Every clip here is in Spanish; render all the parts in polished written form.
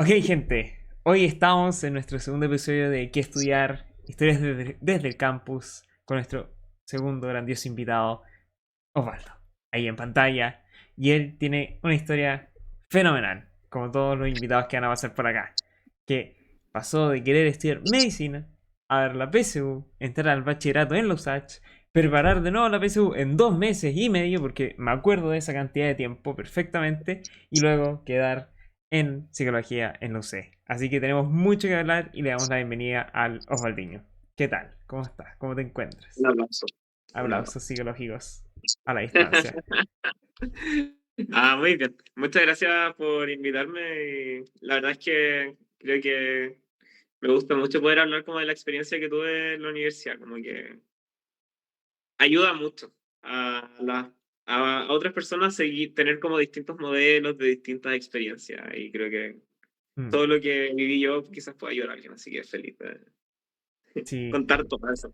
Ok, gente, hoy estamos en nuestro segundo episodio de ¿Qué estudiar? Historias desde el campus, con nuestro segundo grandioso invitado, Osvaldo, ahí en pantalla. Y él tiene una historia fenomenal, como todos los invitados que van a pasar por acá. Que pasó de querer estudiar medicina, a ver la PSU, entrar al bachillerato en la USACH, preparar de nuevo la PSU en 2 meses y medio, porque me acuerdo de esa cantidad de tiempo perfectamente, y luego quedar en psicología en la UC. Así que tenemos mucho que hablar y le damos la bienvenida al Osvaldiño. ¿Qué tal? ¿Cómo estás? ¿Cómo te Un encuentras? aplauso. Un Aplausos aplauso. psicológicos a la distancia. Muy bien. Muchas gracias por invitarme. Y la verdad es que creo que me gusta mucho poder hablar como de la experiencia que tuve en la universidad. Como que ayuda mucho a otras personas seguir, tener como distintos modelos de distintas experiencias. Y creo que Mm, todo lo que viví yo quizás pueda ayudar a alguien. Así que feliz de sí, contar todo eso.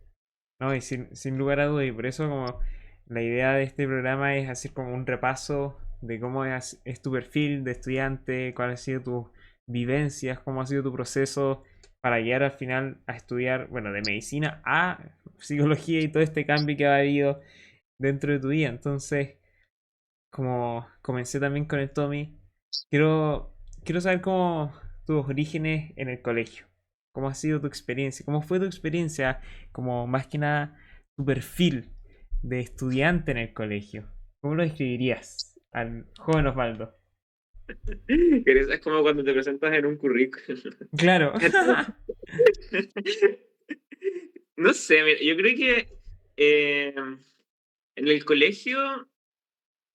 no, y sin lugar a dudas, y por eso como la idea de este programa es hacer como un repaso de cómo es tu perfil de estudiante, cuáles han sido tus vivencias, cómo ha sido tu proceso para llegar al final a estudiar, bueno, de medicina a psicología y todo este cambio que ha habido dentro de tu vida. Entonces, como comencé también con el Tommy, quiero, quiero saber cómo tus orígenes en el colegio. ¿Cómo ha sido tu experiencia? ¿Cómo fue tu experiencia? Como más que nada tu perfil de estudiante en el colegio. ¿Cómo lo describirías al joven Osvaldo? Es como cuando te presentas en un currículum. Claro. No sé, mira, yo creo que en el colegio,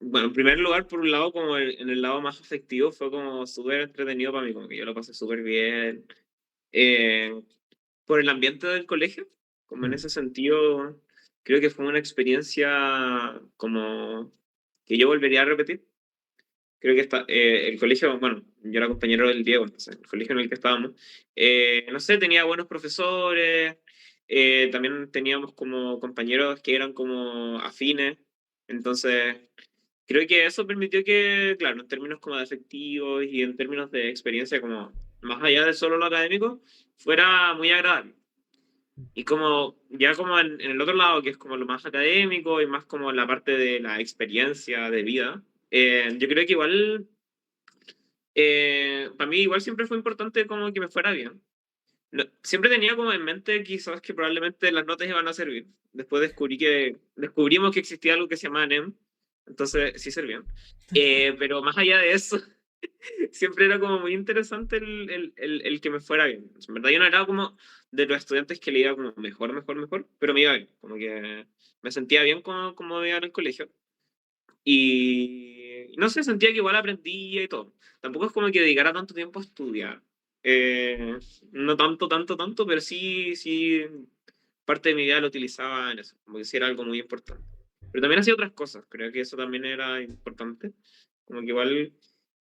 bueno, en primer lugar, por un lado, como en el lado más afectivo, fue como súper entretenido para mí, como que yo lo pasé súper bien. Eh, por el ambiente del colegio, como en Mm, ese sentido, creo que fue una experiencia como que yo volvería a repetir. Creo que el colegio, bueno, yo era compañero del Diego, entonces, el colegio en el que estábamos, no sé, tenía buenos profesores, también teníamos como compañeros que eran como afines, entonces creo que eso permitió que, claro, en términos como de afectivos y en términos de experiencia, como más allá de solo lo académico, fuera muy agradable. Y como, ya como en el otro lado, que es como lo más académico y más como la parte de la experiencia de vida, yo creo que igual para mí igual siempre fue importante como que me fuera bien. Siempre tenía como en mente quizás que probablemente las notas iban a servir. Después descubrimos que existía algo que se llamaba NEM, entonces sí servían. Pero más allá de eso, siempre era como muy interesante el que me fuera bien. En verdad yo no era como de los estudiantes que le iba como mejor, mejor, mejor, pero me iba bien. Como que me sentía bien como me iba en el colegio. Y no sé, sentía que igual aprendía y todo. Tampoco es como que dedicara tanto tiempo a estudiar. Eh, no tanto, tanto, tanto, pero sí, sí, parte de mi vida lo utilizaba en eso, como que sí era algo muy importante. Pero también hacía otras cosas, creo que eso también era importante. Como que igual,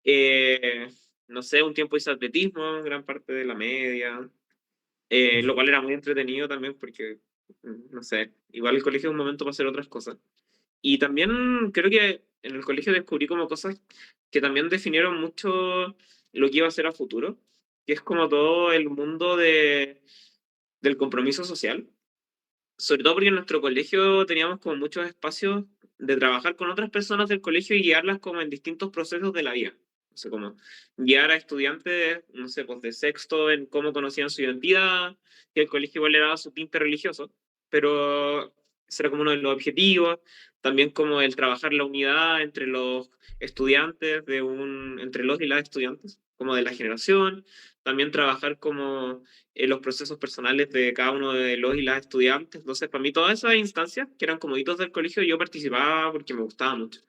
eh, no sé, un tiempo hice atletismo, gran parte de la media, lo cual era muy entretenido también porque, no sé, igual el colegio es un momento para hacer otras cosas. Y también creo que en el colegio descubrí como cosas que también definieron mucho lo que iba a ser a futuro, que es como todo el mundo del compromiso social. Sobre todo porque en nuestro colegio teníamos como muchos espacios de trabajar con otras personas del colegio y guiarlas como en distintos procesos de la vida. O sea, como guiar a estudiantes, no sé, pues de sexto en cómo conocían su identidad, que el colegio igual le daba su tinte religioso, pero ese era como uno de los objetivos. También como el trabajar la unidad entre los estudiantes, entre los y las estudiantes, como de la generación. También trabajar como los procesos personales de cada uno de los y las estudiantes. Entonces, para mí todas esas instancias, que eran como hitos del colegio, yo participaba porque me gustaba mucho.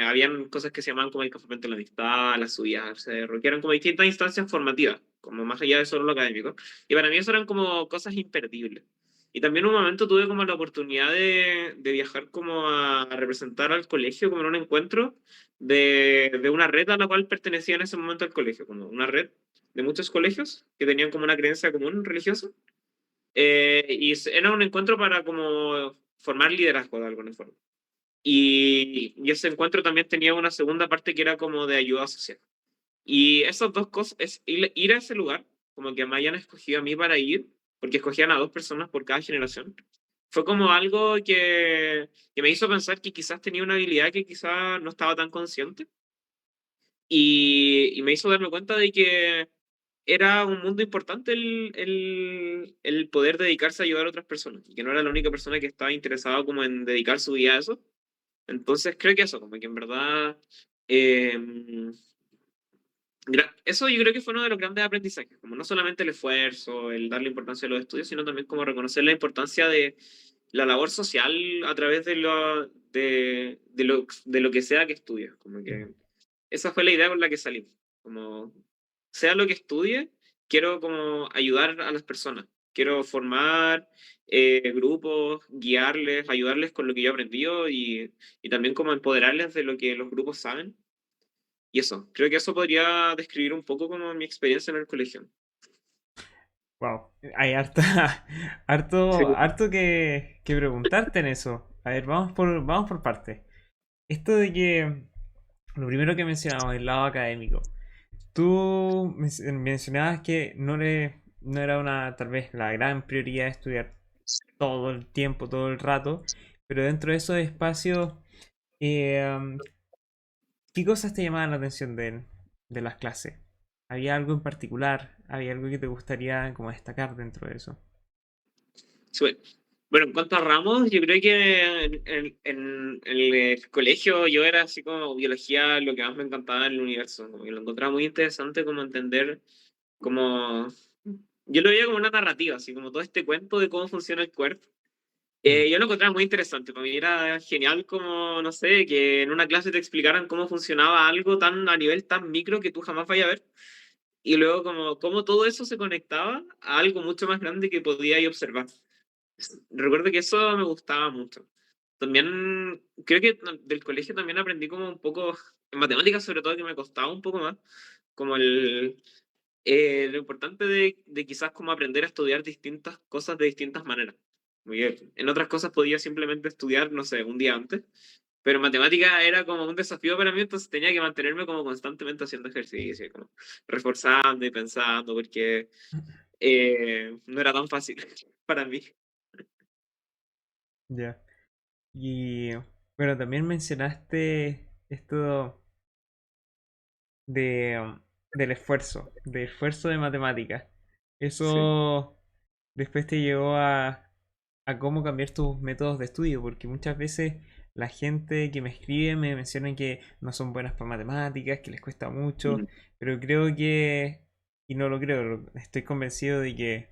Habían cosas que se llamaban como el campamento de la amistad, las subidas al cerro, que eran como distintas instancias formativas, como más allá de solo lo académico. Y para mí eso eran como cosas imperdibles. Y también un momento tuve como la oportunidad de viajar como a representar al colegio como en un encuentro de una red a la cual pertenecía en ese momento el colegio, como una red de muchos colegios que tenían como una creencia común religiosa. Era un encuentro para como formar liderazgo de alguna forma. Y ese encuentro también tenía una segunda parte que era como de ayuda social. Y esas dos cosas, es ir a ese lugar, como que me hayan escogido a mí para ir, porque escogían a dos personas por cada generación, fue como algo que me hizo pensar que quizás tenía una habilidad que quizás no estaba tan consciente. Y me hizo darme cuenta de que era un mundo importante el poder dedicarse a ayudar a otras personas, y que no era la única persona que estaba interesada como en dedicar su vida a eso. Entonces creo que eso, como que en verdad, eh, eso yo creo que fue uno de los grandes aprendizajes, como no solamente el esfuerzo, el darle importancia a los estudios, sino también como reconocer la importancia de la labor social a través de lo que sea que estudies. Como Mm. que esa fue la idea con la que salí. Como sea lo que estudie, quiero como ayudar a las personas. Quiero formar grupos, guiarles, ayudarles con lo que yo he aprendido y también como empoderarles de lo que los grupos saben. Y eso, creo que eso podría describir un poco como mi experiencia en el colegio. Wow, hay Sí. harto que preguntarte en eso. A ver, vamos por partes. Esto de que lo primero que mencionamos, el lado académico. Tú mencionabas que no era una, tal vez, la gran prioridad estudiar todo el tiempo, todo el rato, pero dentro de esos espacios, um, ¿qué cosas te llamaban la atención de las clases? ¿Había algo en particular? ¿Había algo que te gustaría como destacar dentro de eso? Sí. Bueno, en cuanto a ramos, yo creo que en el colegio yo era así como biología lo que más me encantaba en el universo, como que lo encontraba muy interesante como entender como... Yo lo veía como una narrativa, así como todo este cuento de cómo funciona el cuerpo. Mm. Yo lo encontraba muy interesante, para mí era genial como, no sé, que en una clase te explicaran cómo funcionaba algo tan a nivel tan micro que tú jamás vayas a ver, y luego como cómo todo eso se conectaba a algo mucho más grande que podías observar. Recuerdo que eso me gustaba mucho. También creo que del colegio también aprendí como un poco, en matemáticas sobre todo, que me costaba un poco más, como lo importante de quizás como aprender a estudiar distintas cosas de distintas maneras. Muy bien. En otras cosas podía simplemente estudiar, no sé, un día antes, pero en matemática era como un desafío para mí, entonces tenía que mantenerme como constantemente haciendo ejercicio, como reforzando y pensando, porque no era tan fácil para mí. Ya. Y bueno, también mencionaste esto del esfuerzo de matemáticas. Sí. Eso después te llevó a cómo cambiar tus métodos de estudio, porque muchas veces la gente que me escribe me menciona que no son buenas para matemáticas, que les cuesta mucho, Mm. pero creo y no lo creo, estoy convencido de que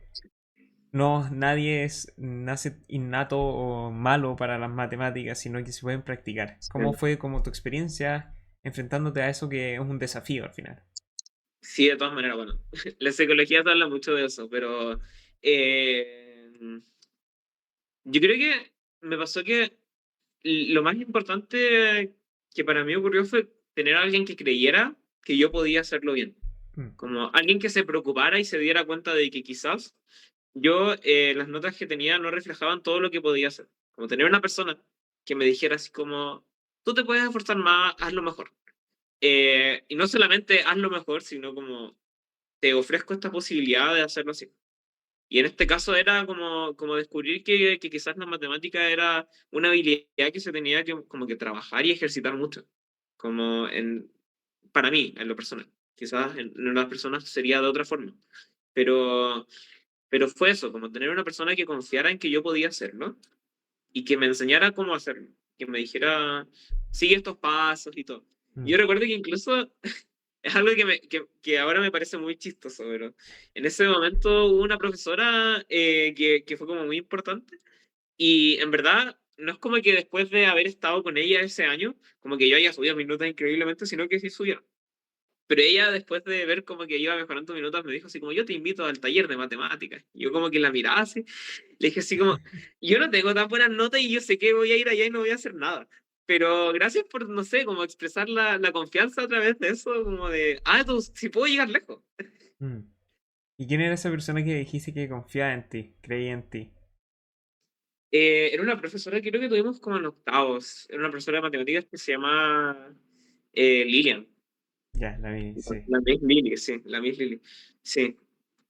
no, nadie nace innato o malo para las matemáticas, sino que se pueden practicar. ¿Cómo Sí. fue como tu experiencia enfrentándote a eso que es un desafío al final? Sí, de todas maneras, bueno, la psicología te habla mucho de eso, pero eh, yo creo que me pasó que lo más importante que para mí ocurrió fue tener a alguien que creyera que yo podía hacerlo bien, Mm. como alguien que se preocupara y se diera cuenta de que quizás yo las notas que tenía no reflejaban todo lo que podía hacer, como tener una persona que me dijera así como, tú te puedes esforzar más, hazlo mejor. Y no solamente hazlo mejor, sino como te ofrezco esta posibilidad de hacerlo así. Y en este caso era como descubrir que quizás la matemática era una habilidad que se tenía que como que trabajar y ejercitar mucho, como para mí, en lo personal. Quizás en las personas sería de otra forma, pero, pero fue eso, como tener una persona que confiara en que yo podía hacerlo y que me enseñara cómo hacerlo, que me dijera, sigue estos pasos y todo. Mm. Yo recuerdo que incluso es algo que ahora me parece muy chistoso, pero en ese momento hubo una profesora que fue como muy importante y en verdad no es como que después de haber estado con ella ese año, como que yo haya subido mis notas increíblemente, sino que sí subieron. Pero ella después de ver como que iba mejorando mis notas me dijo así como yo te invito al taller de matemáticas. Y yo como que la miraba así, le dije así como yo no tengo tan buenas notas y yo sé que voy a ir allá y no voy a hacer nada. Pero gracias por, no sé, como expresar la confianza a través de eso, como de, tú sí puedo llegar lejos. Mm. ¿Y quién era esa persona que dijiste que confiaba en ti, creía en ti? Era una profesora que creo que tuvimos como en octavos. Era una profesora de matemáticas que se llama Lilian. Ya, la vi, sí. La Miss Lily, sí, la Miss Lily. Sí.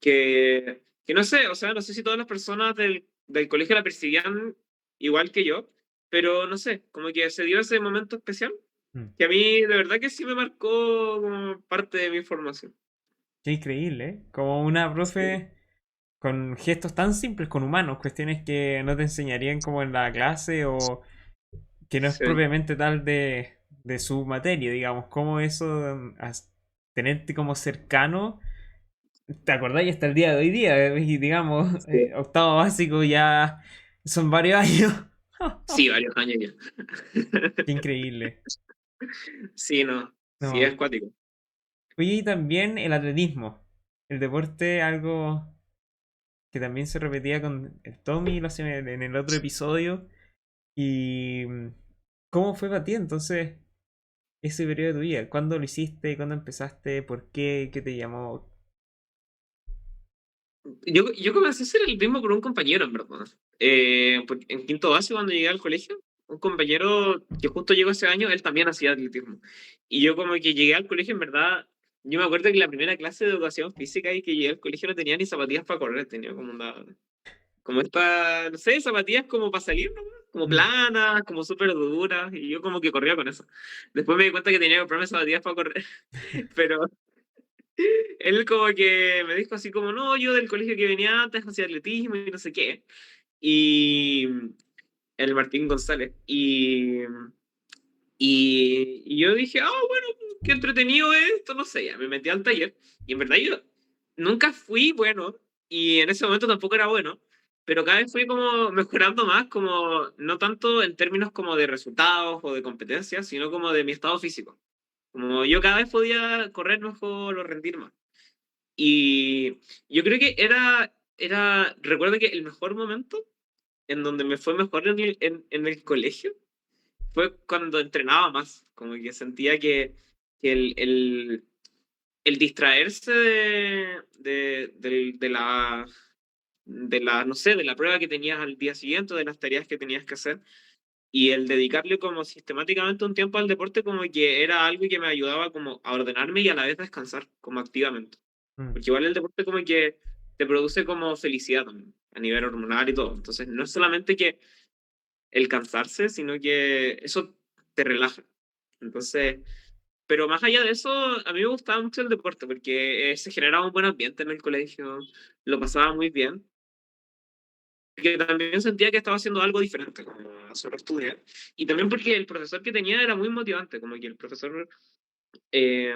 Que no sé, o sea, no sé si todas las personas del colegio la percibían igual que yo, pero no sé, como que se dio ese momento especial Mm. que a mí de verdad que sí me marcó como parte de mi formación. Qué increíble, ¿eh? Como una Sí, profe con gestos tan simples, con humanos, cuestiones que no te enseñarían como en la clase o que no es sí. propiamente tal de su materia, digamos, como eso, tenerte como cercano, ¿te acordáis hasta el día de hoy día? Y digamos, Sí, octavo básico ya son varios años. sí, varios años ya. Qué increíble. Sí, no, sí, es No. cuático. Oye, y también el atletismo. El deporte, algo que también se repetía con el Tommy, lo hacía en el otro episodio. ¿Y cómo fue para ti entonces ese periodo de tu vida? ¿Cuándo lo hiciste? ¿Cuándo empezaste? ¿Por qué? ¿Qué te llamó? Yo comencé a hacer el mismo por un compañero, en verdad. Porque en quinto básico, cuando llegué al colegio, un compañero que justo llegó ese año, él también hacía atletismo. Y yo como que llegué al colegio, en verdad, yo me acuerdo que la primera clase de educación física y que llegué al colegio no tenía ni zapatillas para correr, tenía como como esta, no sé, zapatillas como para salir, ¿no? Como Mm. planas, como súper duras, y yo como que corría con eso. Después me di cuenta que tenía que comprarme zapatillas para correr, pero él como que me dijo así como, no, yo del colegio que venía antes hacía atletismo y no sé qué. Y el Martín González. Y yo dije, ah, bueno, qué entretenido esto, no sé, ya me metí al taller. Y en verdad yo nunca fui bueno, y en ese momento tampoco era bueno, pero cada vez fui como mejorando más, como no tanto en términos como de resultados o de competencias, sino como de mi estado físico. Como yo cada vez podía correr mejor o rendir más. Y yo creo que recuerdo que el mejor momento en donde me fue mejor en el colegio fue cuando entrenaba más, como que sentía que el distraerse de la, no sé, de la prueba que tenías al día siguiente, de las tareas que tenías que hacer, y el dedicarle como sistemáticamente un tiempo al deporte como que era algo que me ayudaba como a ordenarme y a la vez descansar como activamente. Mm. Porque igual el deporte como que te produce como felicidad también, a nivel hormonal y todo. Entonces no es solamente que el cansarse, sino que eso te relaja. Entonces, pero más allá de eso, a mí me gustaba mucho el deporte porque se generaba un buen ambiente en el colegio, lo pasaba muy bien. Que también sentía que estaba haciendo algo diferente, como solo estudiar. Y también porque el profesor que tenía era muy motivante, como que el profesor, eh,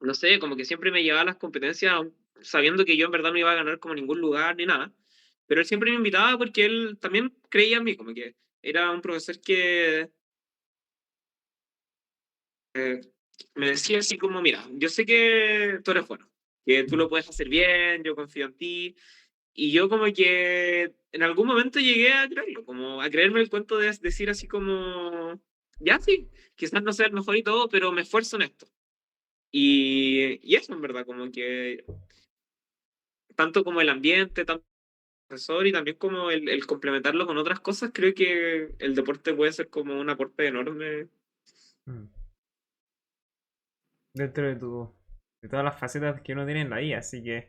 no sé, como que siempre me llevaba a las competencias sabiendo que yo en verdad no iba a ganar como ningún lugar ni nada. Pero él siempre me invitaba porque él también creía en mí, como que era un profesor que me decía así como, mira, yo sé que tú eres bueno, que tú Mm. lo puedes hacer bien, yo confío en ti. Y yo como que en algún momento llegué a creerlo, como a creerme el cuento de decir así como, ya sí, quizás no sea el mejor y todo, pero me esfuerzo en esto. Y eso en verdad, como que tanto como el ambiente, tanto el profesor y también como el complementarlo con otras cosas, creo que el deporte puede ser como un aporte enorme. Mm. Dentro de todas las facetas que uno tiene en la vida, así que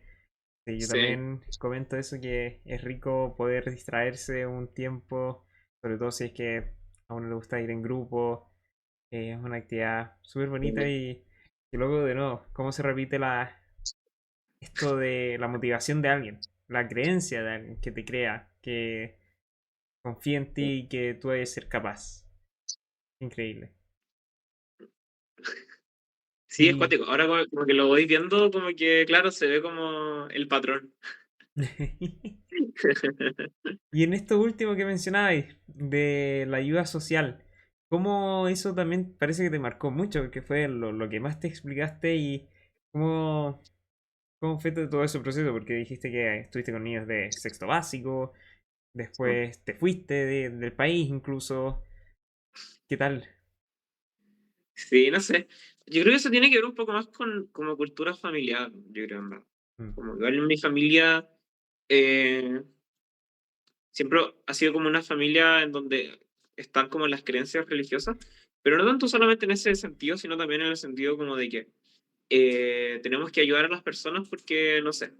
sí, yo Sí, también comento eso que es rico poder distraerse un tiempo, sobre todo si es que a uno le gusta ir en grupo, es una actividad súper bonita y luego de nuevo, cómo se repite esto de la motivación de alguien, la creencia de alguien que te crea, que confía en ti y que tú debes ser capaz. Increíble. sí, es Y, cuático. Ahora como que lo voy viendo, como que, claro, se ve como el patrón. y en esto último que mencionabais, de la ayuda social, ¿cómo eso también parece que te marcó mucho? Que fue lo que más te explicaste y cómo, cómo fue todo ese proceso, porque dijiste que estuviste con niños de sexto básico, después te fuiste del país incluso. ¿Qué tal? Sí, no sé. Yo creo que eso tiene que ver un poco más con como cultura familiar, yo creo, en verdad. Mm. Como igual en mi familia eh, siempre ha sido como una familia en donde están como las creencias religiosas, pero no tanto solamente en ese sentido, sino también en el sentido como de que tenemos que ayudar a las personas porque, no sé,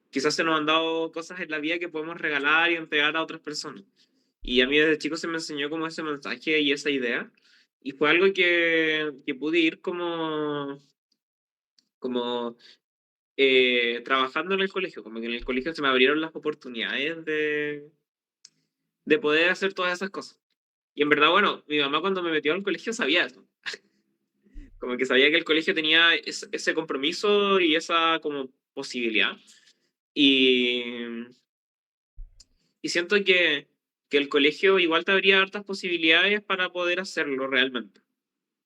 quizás se nos han dado cosas en la vida que podemos regalar y entregar a otras personas. Y a mí desde chico se me enseñó como ese mensaje y esa idea. Y fue algo que pude ir como trabajando en el colegio, como que en el colegio se me abrieron las oportunidades de poder hacer todas esas cosas. Y en verdad, bueno, mi mamá cuando me metió al colegio sabía eso, como que sabía que el colegio tenía ese compromiso y esa como posibilidad. Y, y siento que el colegio igual te abría hartas posibilidades para poder hacerlo realmente.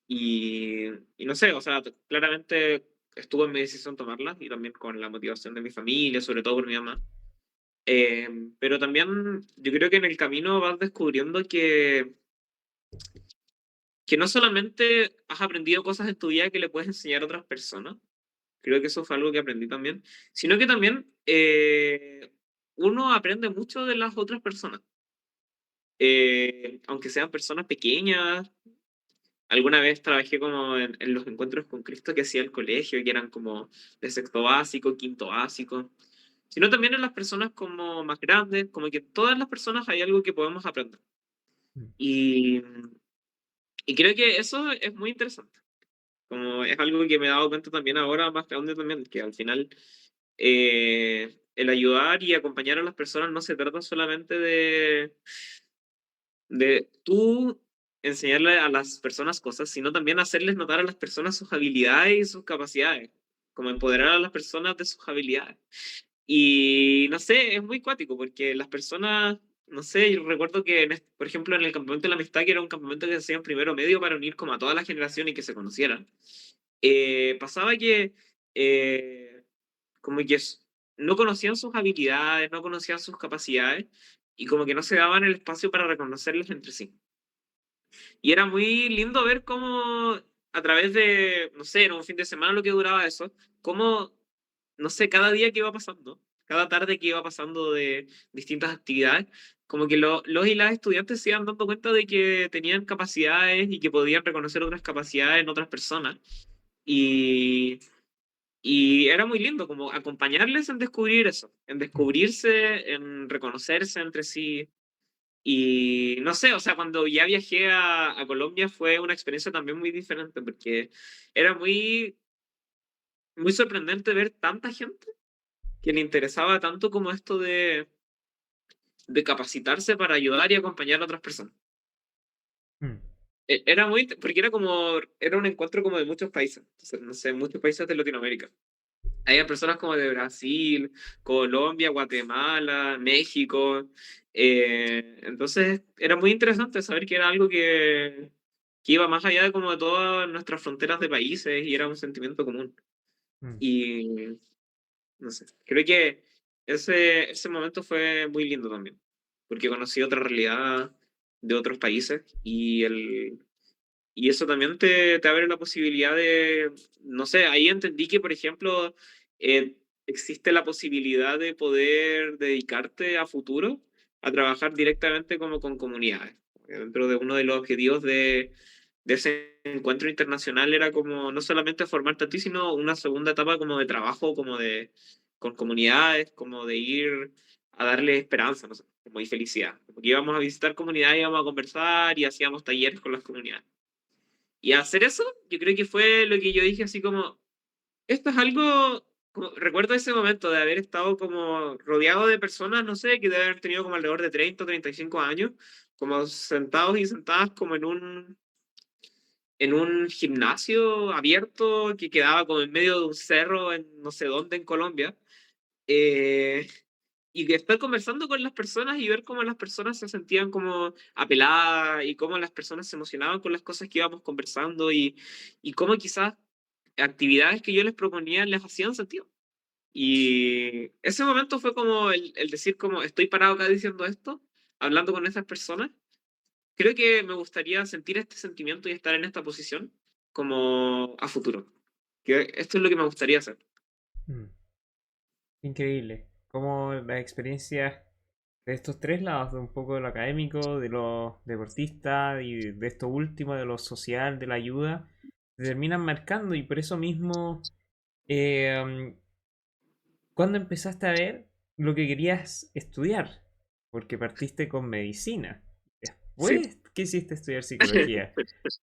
Y, y no sé, o sea, claramente estuvo en mi decisión tomarla y también con la motivación de mi familia, sobre todo por mi mamá. Pero también yo creo que en el camino vas descubriendo que no solamente has aprendido cosas en tu vida que le puedes enseñar a otras personas, creo que eso fue algo que aprendí también, sino que también uno aprende mucho de las otras personas. Aunque sean personas pequeñas, alguna vez trabajé como en los encuentros con Cristo que hacía el colegio, que eran como de sexto básico, quinto básico, sino también en las personas como más grandes, como que todas las personas hay algo que podemos aprender. Mm. Y, y creo que eso es muy interesante. Como es algo que me he dado cuenta también ahora más grande también, que al final el ayudar y acompañar a las personas no se trata solamente de tú enseñarle a las personas cosas, sino también hacerles notar a las personas sus habilidades y sus capacidades, como empoderar a las personas de sus habilidades. Y no sé, es muy cuático porque las personas, no sé, yo recuerdo que, por ejemplo, en el campamento de la amistad, que era un campamento que se hacía en primero medio para unir como a toda la generación y que se conocieran, pasaba que eh, como que no conocían sus habilidades, no conocían sus capacidades y como que no se daban el espacio para reconocerlas entre sí. Y era muy lindo ver cómo a través de, no sé, era un fin de semana lo que duraba eso, cómo, no sé, cada día que iba pasando, cada tarde que iba pasando de distintas actividades, como que los y las estudiantes se iban dando cuenta de que tenían capacidades y que podían reconocer otras capacidades en otras personas. Y, y era muy lindo como acompañarles en descubrir eso, en Mm. descubrirse, en reconocerse entre sí. Y no sé, o sea, cuando ya viajé a Colombia fue una experiencia también muy diferente porque era muy sorprendente ver tanta gente que le interesaba tanto como esto de capacitarse para ayudar y acompañar a otras personas. Mm. Era muy, porque era un encuentro como de muchos países, entonces, no sé, muchos países de Latinoamérica. Había personas como de Brasil, Colombia, Guatemala, México. Entonces era muy interesante saber que era algo que iba más allá de como de todas nuestras fronteras de países y era un sentimiento común. Mm. Y no sé, creo que ese momento fue muy lindo también, porque conocí otra realidad de otros países y eso también te abre la posibilidad de, no sé, ahí entendí que, por ejemplo, existe la posibilidad de poder dedicarte a futuro a trabajar directamente como con comunidades. Dentro de uno de los objetivos de ese encuentro internacional era como no solamente formarte a ti, sino una segunda etapa como de trabajo, como de con comunidades, como de ir a darle esperanza, no sé, como y felicidad. Como que íbamos a visitar comunidades, íbamos a conversar y hacíamos talleres con las comunidades. Y hacer eso, yo creo que fue lo que yo dije así como, esto es algo, recuerdo ese momento de haber estado como rodeado de personas, no sé, que debe haber tenido como alrededor de 30 o 35 años, como sentados y sentadas como en un gimnasio abierto que quedaba como en medio de un cerro en no sé dónde en Colombia. Eh, y que estar conversando con las personas y ver cómo las personas se sentían como apeladas y cómo las personas se emocionaban con las cosas que íbamos conversando y cómo quizás actividades que yo les proponía les hacían sentido. Y ese momento fue como el decir como estoy parado acá diciendo esto, hablando con esas personas. Creo que me gustaría sentir este sentimiento y estar en esta posición como a futuro. Que esto es lo que me gustaría hacer. Mm. Increíble. Como las experiencias de estos tres lados, de un poco de lo académico, de lo deportista y de esto último, de lo social, de la ayuda, te terminan marcando y por eso mismo Eh, ¿Cuándo empezaste a ver lo que querías estudiar? Porque partiste con medicina. Sí. Después quisiste estudiar psicología.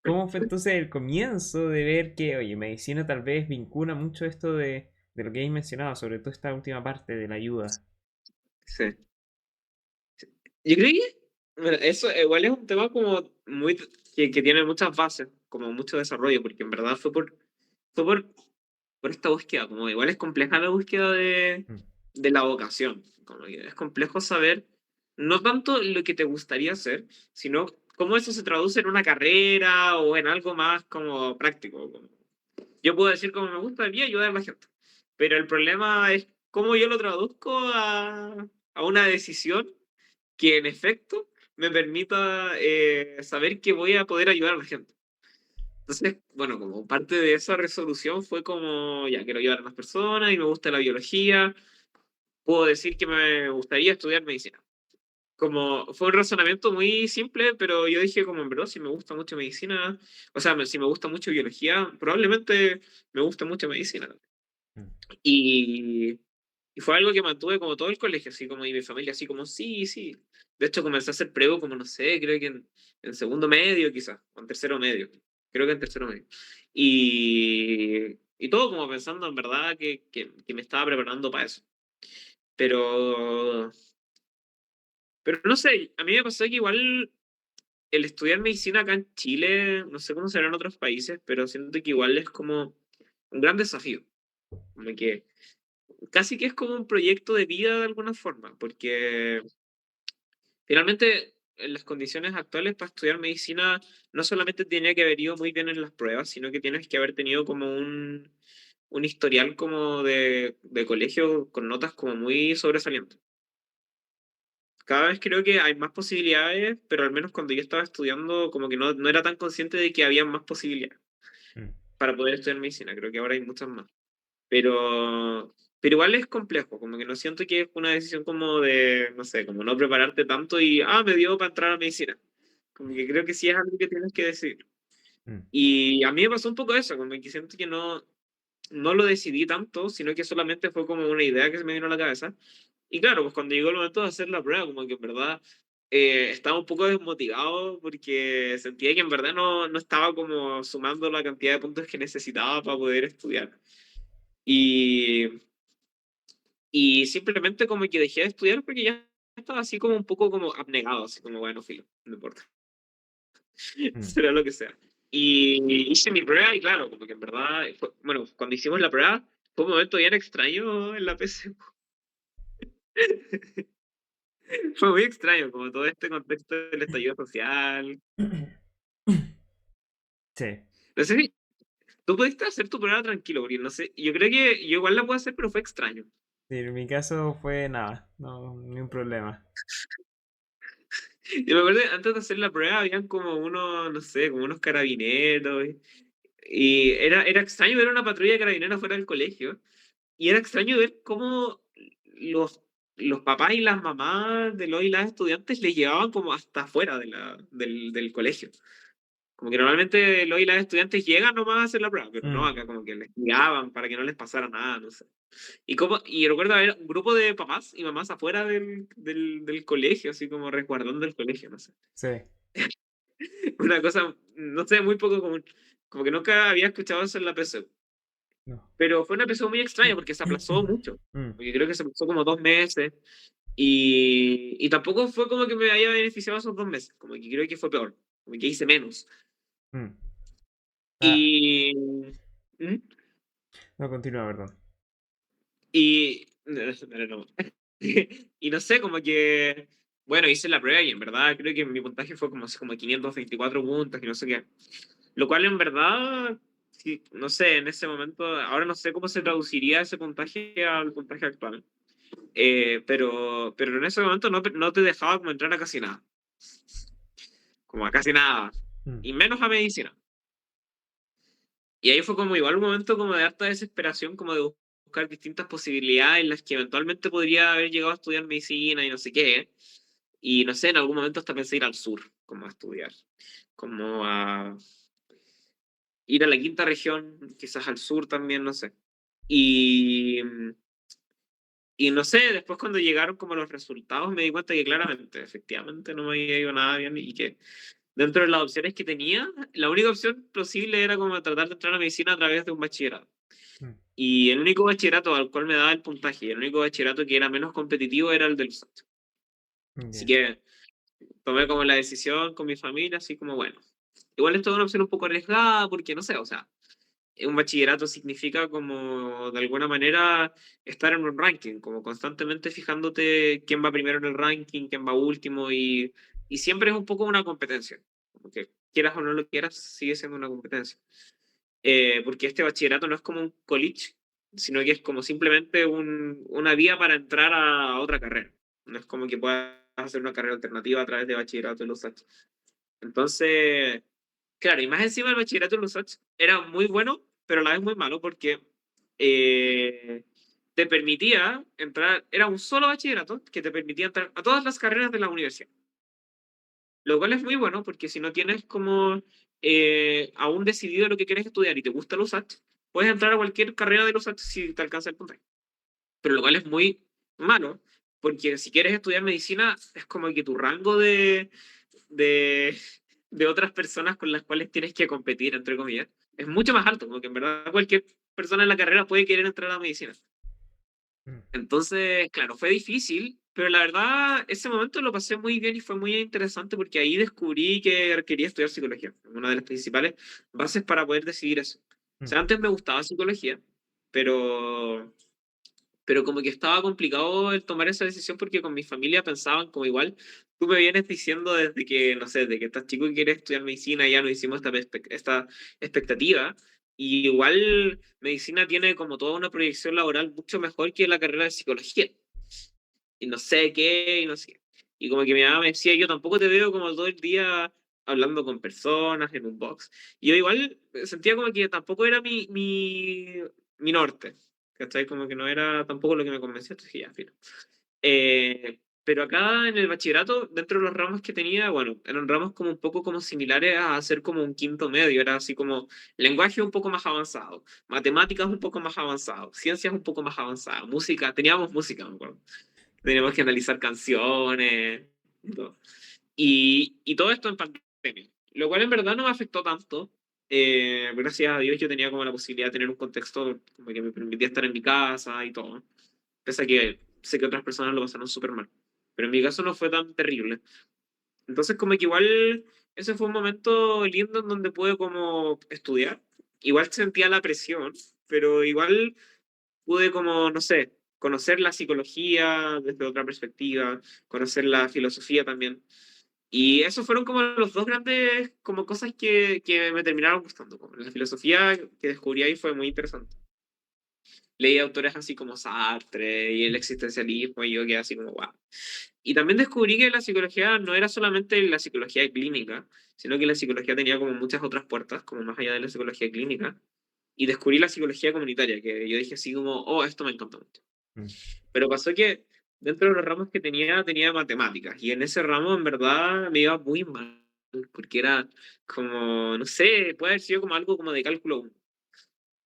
¿Cómo fue entonces el comienzo de ver que, oye, medicina tal vez vincula mucho esto de lo que habéis mencionado, sobre todo esta última parte de la ayuda? Sí. Yo creo que bueno, eso igual es un tema como muy que tiene muchas bases, como mucho desarrollo, porque en verdad fue por esta búsqueda, como igual es compleja la búsqueda Mm, de la vocación, como que es complejo saber no tanto lo que te gustaría hacer, sino cómo eso se traduce en una carrera o en algo más como práctico. Yo puedo decir como me gusta de mí ayudar a la gente, pero el problema es cómo yo lo traduzco a una decisión que en efecto me permita saber que voy a poder ayudar a la gente. Entonces, bueno, como parte de esa resolución fue como, ya quiero ayudar a las personas y me gusta la biología, puedo decir que me gustaría estudiar medicina. Como fue un razonamiento muy simple, pero yo dije como en verdad, si me gusta mucho medicina, o sea, si me gusta mucho biología, probablemente me gusta mucho medicina. mm, Y, y fue algo que mantuve como todo el colegio, así como y mi familia, así como sí, sí. De hecho, comencé a hacer prego como, no sé, creo que en segundo medio quizás, o en tercero medio. Creo que en tercero medio. Y todo como pensando en verdad que me estaba preparando para eso. Pero, pero no sé, a mí me pasó que igual el estudiar medicina acá en Chile, no sé cómo será en otros países, pero siento que igual es como un gran desafío. Como que casi que es como un proyecto de vida de alguna forma, porque finalmente en las condiciones actuales para estudiar medicina no solamente tenía que haber ido muy bien en las pruebas, sino que tienes que haber tenido como un historial como de colegio con notas como muy sobresalientes. Cada vez creo que hay más posibilidades, pero al menos cuando yo estaba estudiando como que no era tan consciente de que había más posibilidades mm. para poder estudiar medicina. Creo que ahora hay muchas más. Pero igual es complejo, como que no siento que es una decisión como de, no sé, como no prepararte tanto y, me dio para entrar a medicina. Como que creo que sí es algo que tienes que decidir. Mm. Y a mí me pasó un poco eso, como que siento que no lo decidí tanto, sino que solamente fue como una idea que se me vino a la cabeza. Y claro, pues cuando llegó el momento de hacer la prueba, como que en verdad estaba un poco desmotivado porque sentía que en verdad no estaba como sumando la cantidad de puntos que necesitaba para poder estudiar. Y, y simplemente como que dejé de estudiar porque ya estaba así como un poco como abnegado, así como, bueno, filo, no importa, Mm. será lo que sea. Y hice mi prueba y claro, como que en verdad, bueno, cuando hicimos la prueba, fue un momento bien extraño en la PC. Fue muy extraño, como todo este contexto del estallido social. Sí. No sé si tú pudiste hacer tu prueba tranquilo, porque no sé, yo creo que yo igual la puedo hacer, pero fue extraño. Sí, en mi caso fue nada, no, ni un problema. Yo me acuerdo que antes de hacer la prueba habían como unos, no sé, como unos carabineros. Y era extraño ver una patrulla de carabineros fuera del colegio. Y era extraño ver cómo los, los papás y las mamás de los y las estudiantes les llevaban como hasta afuera del colegio. Como que normalmente los y las estudiantes llegan nomás a hacer la prueba, pero no, Mm, acá como que les guiaban para que no les pasara nada, no sé. Y recuerdo haber un grupo de papás y mamás afuera del colegio, así como resguardando el colegio, no sé. sí, Una cosa, no sé, muy poco común. Como que nunca había escuchado eso en la PC. no. Pero fue una PC muy extraña porque se aplazó mucho. Mm, Porque creo que se aplazó como 2 meses. Y tampoco fue como que me haya beneficiado esos 2 meses. Como que creo que fue peor. Como que hice menos. mm. Ah, Y. ¿Mm? no, continúa, perdón. Y. No. Y no sé, como que. Bueno, hice la prueba y en verdad creo que mi puntaje fue como, así como 524 puntos y no sé qué. Lo cual en verdad, sí, no sé, en ese momento, ahora no sé cómo se traduciría ese puntaje al puntaje actual. Pero en ese momento no te dejaba como entrar a casi nada. Como a casi nada. Mm, Y menos a medicina. Y ahí fue como igual un momento como de harta desesperación, como de buscar distintas posibilidades en las que eventualmente podría haber llegado a estudiar medicina y no sé qué. Y no sé, en algún momento hasta pensé ir al sur, como a estudiar. Como a ir a la quinta región, quizás al sur también, no sé. Y, y no sé, después cuando llegaron como los resultados me di cuenta que claramente, efectivamente no me había ido nada bien y que dentro de las opciones que tenía, la única opción posible era como tratar de entrar a medicina a través de un bachillerato. Mm, Y el único bachillerato al cual me daba el puntaje, y el único bachillerato que era menos competitivo era el del SAT. Así ya. que tomé como la decisión con mi familia, así como, bueno, igual esto es una opción un poco arriesgada porque no sé, o sea, un bachillerato significa como de alguna manera estar en un ranking, como constantemente fijándote quién va primero en el ranking, quién va último y siempre es un poco una competencia, como que quieras o no lo quieras, sigue siendo una competencia. Porque este bachillerato no es como un college, sino que es como simplemente una vía para entrar a otra carrera. No es como que puedas hacer una carrera alternativa a través de bachillerato en los USACH. Entonces, claro, y más encima el bachillerato en los USACH era muy bueno, pero a la vez muy malo porque eh, te permitía entrar, era un solo bachillerato que te permitía entrar a todas las carreras de la universidad. Lo cual es muy bueno porque si no tienes como aún decidido lo que quieres estudiar y te gusta los USACH, puedes entrar a cualquier carrera de los USACH si te alcanza el puntaje. Pero lo cual es muy malo porque si quieres estudiar medicina es como que tu rango de, de otras personas con las cuales tienes que competir, entre comillas, es mucho más alto, porque en verdad cualquier persona en la carrera puede querer entrar a medicina. Mm, Entonces, claro, fue difícil, pero la verdad, ese momento lo pasé muy bien y fue muy interesante porque ahí descubrí que quería estudiar psicología, una de las principales bases para poder decidir eso. O mm. sea, antes me gustaba psicología, pero, pero como que estaba complicado el tomar esa decisión porque con mi familia pensaban como igual, tú me vienes diciendo desde que, no sé, desde que estás chico y quieres estudiar medicina, ya nos hicimos esta expectativa. Y igual medicina tiene como toda una proyección laboral mucho mejor que la carrera de psicología. Y no sé qué, y no sé qué. Y como que mi mamá me decía, yo tampoco te veo como todo el día hablando con personas en un box. Y yo igual sentía como que tampoco era mi norte. ¿Cachai? Como que no era tampoco lo que me convencía. Entonces dije, ya, fino. Pero acá en el bachillerato, dentro de los ramos que tenía, bueno, eran ramos como un poco como similares a hacer como un quinto medio, era así como lenguaje un poco más avanzado, matemáticas un poco más avanzado, ciencias un poco más avanzado, música, teníamos música, me acuerdo. Teníamos que analizar canciones y todo. Y todo esto en pandemia, lo cual en verdad no me afectó tanto. Gracias a Dios yo tenía como la posibilidad de tener un contexto como que me permitía estar en mi casa y todo. Pese a que sé que otras personas lo pasaron súper mal. Pero en mi caso no fue tan terrible. Entonces como que igual ese fue un momento lindo en donde pude como estudiar. Igual sentía la presión, pero igual pude como, no sé, conocer la psicología desde otra perspectiva, conocer la filosofía también. Y esos fueron como los dos grandes como cosas que me terminaron gustando. Como la filosofía que descubrí ahí fue muy interesante. Leí autores así como Sartre y el existencialismo y yo quedé así como, wow. Y también descubrí que la psicología no era solamente la psicología clínica, sino que la psicología tenía como muchas otras puertas, como más allá de la psicología clínica. Y descubrí la psicología comunitaria, que yo dije así como, oh, esto me encanta mucho. Mm. Pero pasó que dentro de los ramos que tenía matemáticas, y en ese ramo en verdad me iba muy mal, porque era como, no sé, puede haber sido como algo como de cálculo 1,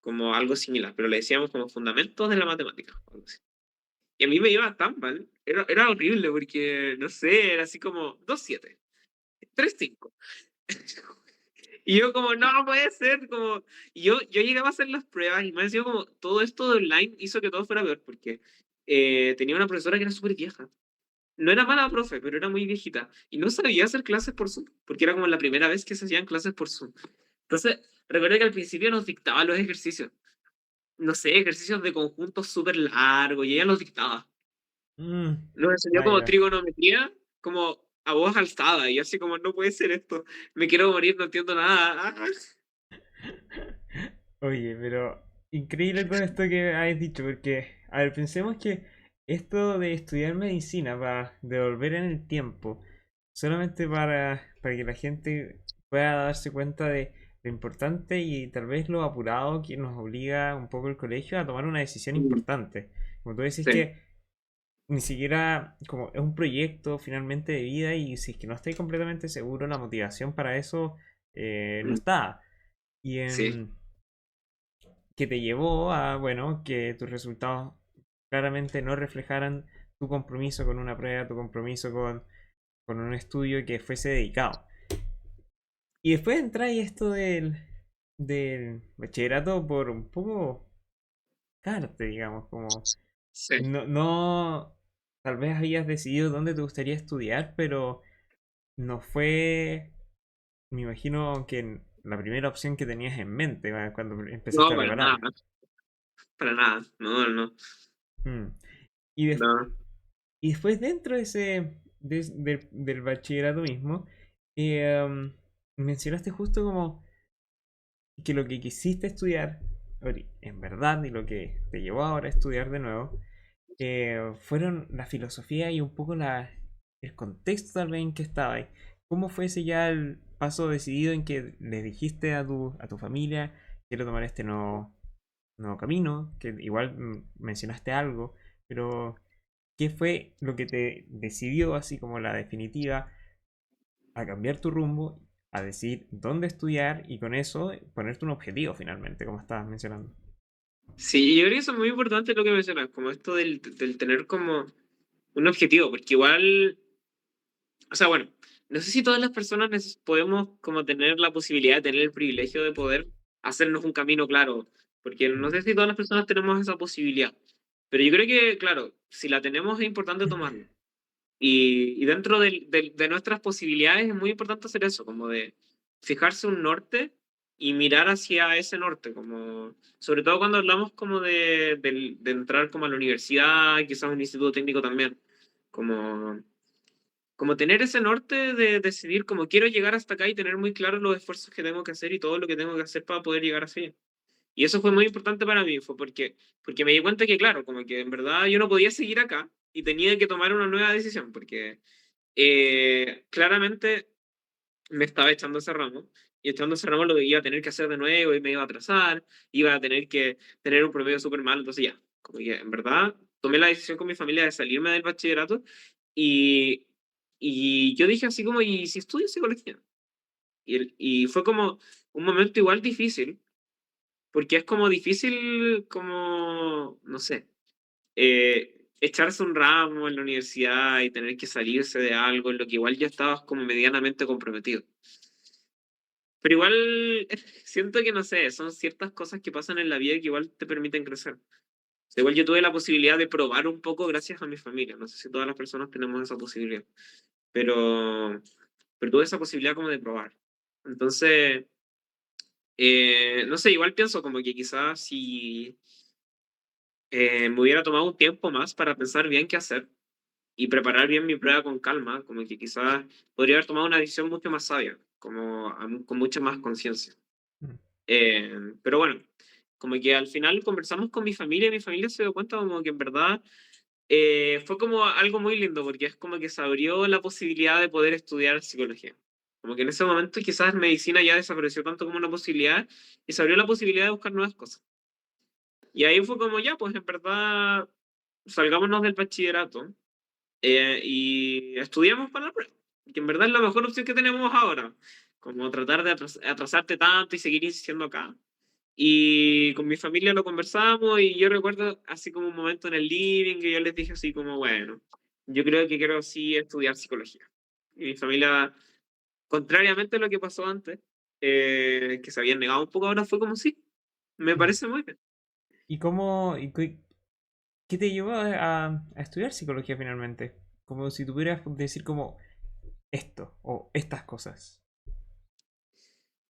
como algo similar, pero le decíamos como fundamentos de la matemática, o algo así. Y a mí me iba tan mal, era horrible, porque, no sé, era así como 2,7, 3,5. Y yo como, no puede ser, como, y yo llegaba a hacer las pruebas y me decía como, todo esto de online hizo que todo fuera peor, porque tenía una profesora que era súper vieja. No era mala profe, pero era muy viejita. Y no sabía hacer clases por Zoom, porque era como la primera vez que se hacían clases por Zoom. Entonces, recuerdo que al principio nos dictaba los ejercicios. No sé, ejercicios de conjuntos súper largos, y ella los dictaba. Mm, Nos enseñó ah, como ya. trigonometría, como a voz alzada, y así como, no puede ser esto, me quiero morir, no entiendo nada. Ah. Oye, pero increíble todo esto que has dicho, porque, a ver, pensemos que esto de estudiar medicina para devolver en el tiempo, solamente para que la gente pueda darse cuenta de lo importante y tal vez lo apurado que nos obliga un poco el colegio a tomar una decisión Mm, importante. Como tú decís sí, que ni siquiera como es un proyecto finalmente de vida y si es que no estáis completamente seguro, la motivación para eso no mm, está. Y sí. que te llevó a, bueno, que tus resultados claramente no reflejaran tu compromiso con una prueba, tu compromiso con un estudio que fuese dedicado. Y después entra y esto del bachillerato por un poco carte, digamos, como Sí. no, tal vez habías decidido dónde te gustaría estudiar, pero no fue, me imagino que la primera opción que tenías en mente cuando empezaste No, a preparar. para nada, no, no, Mm. Y, no. y después dentro de del bachillerato mismo, mencionaste justo como que lo que quisiste estudiar, en verdad, y lo que te llevó ahora a estudiar de nuevo, fueron la filosofía y un poco el contexto tal vez en que estabas. ¿Cómo fue ese ya el paso decidido en que le dijiste a tu familia, quiero tomar este nuevo camino? Que igual mencionaste algo, pero ¿qué fue lo que te decidió, así como la definitiva, a cambiar tu rumbo, a decidir dónde estudiar y con eso ponerte un objetivo finalmente, como estabas mencionando? Sí, yo creo que eso es muy importante lo que mencionas, como esto del tener como un objetivo, porque igual, o sea, bueno, no sé si todas las personas podemos como tener la posibilidad de tener el privilegio de poder hacernos un camino claro, porque no Mm. sé si todas las personas tenemos esa posibilidad, pero yo creo que, claro, si la tenemos es importante tomarla. Y dentro de nuestras posibilidades es muy importante hacer eso, como de fijarse un norte y mirar hacia ese norte, como, sobre todo cuando hablamos como de entrar como a la universidad, quizás a un instituto técnico también, como, como tener ese norte de decidir como quiero llegar hasta acá y tener muy claro los esfuerzos que tengo que hacer y todo lo que tengo que hacer para poder llegar así. Y eso fue muy importante para mí, fue porque me di cuenta que, claro, como que en verdad yo no podía seguir acá y tenía que tomar una nueva decisión, porque claramente me estaba echando ese ramo, y echando ese ramo lo iba a tener que hacer de nuevo y me iba a atrasar, iba a tener que tener un promedio súper malo, entonces ya, como que en verdad tomé la decisión con mi familia de salirme del bachillerato y, y yo dije así como, ¿y si estudio psicología? Y fue como un momento igual difícil, porque es como difícil, como, no sé, echarse un ramo en la universidad y tener que salirse de algo en lo que igual ya estabas como medianamente comprometido. Pero igual siento que, no sé, son ciertas cosas que pasan en la vida que igual te permiten crecer. O sea, igual yo tuve la posibilidad de probar un poco gracias a mi familia. No sé si todas las personas tenemos esa posibilidad, pero, pero tuve esa posibilidad como de probar. Entonces, no sé, igual pienso como que quizás si me hubiera tomado un tiempo más para pensar bien qué hacer y preparar bien mi prueba con calma, como que quizás podría haber tomado una decisión mucho más sabia, como con mucha más conciencia. Mm. Pero bueno, como que al final conversamos con mi familia y mi familia se dio cuenta como que en verdad fue como algo muy lindo porque es como que se abrió la posibilidad de poder estudiar psicología. Como que en ese momento quizás medicina ya desapareció tanto como una posibilidad y se abrió la posibilidad de buscar nuevas cosas. Y ahí fue como ya, pues en verdad salgámonos del bachillerato y estudiamos para la prueba. Que en verdad es la mejor opción que tenemos ahora. Como tratar de atrasarte tanto y seguir insistiendo acá. Y con mi familia lo conversamos y yo recuerdo así como un momento en el living que yo les dije así como, bueno, yo creo que quiero sí estudiar psicología. Y mi familia, contrariamente a lo que pasó antes, que se habían negado un poco, ahora fue como sí, me Mm. parece muy bien. ¿Y cómo, qué te llevó a estudiar psicología finalmente? Como si tuvieras decir como esto o estas cosas.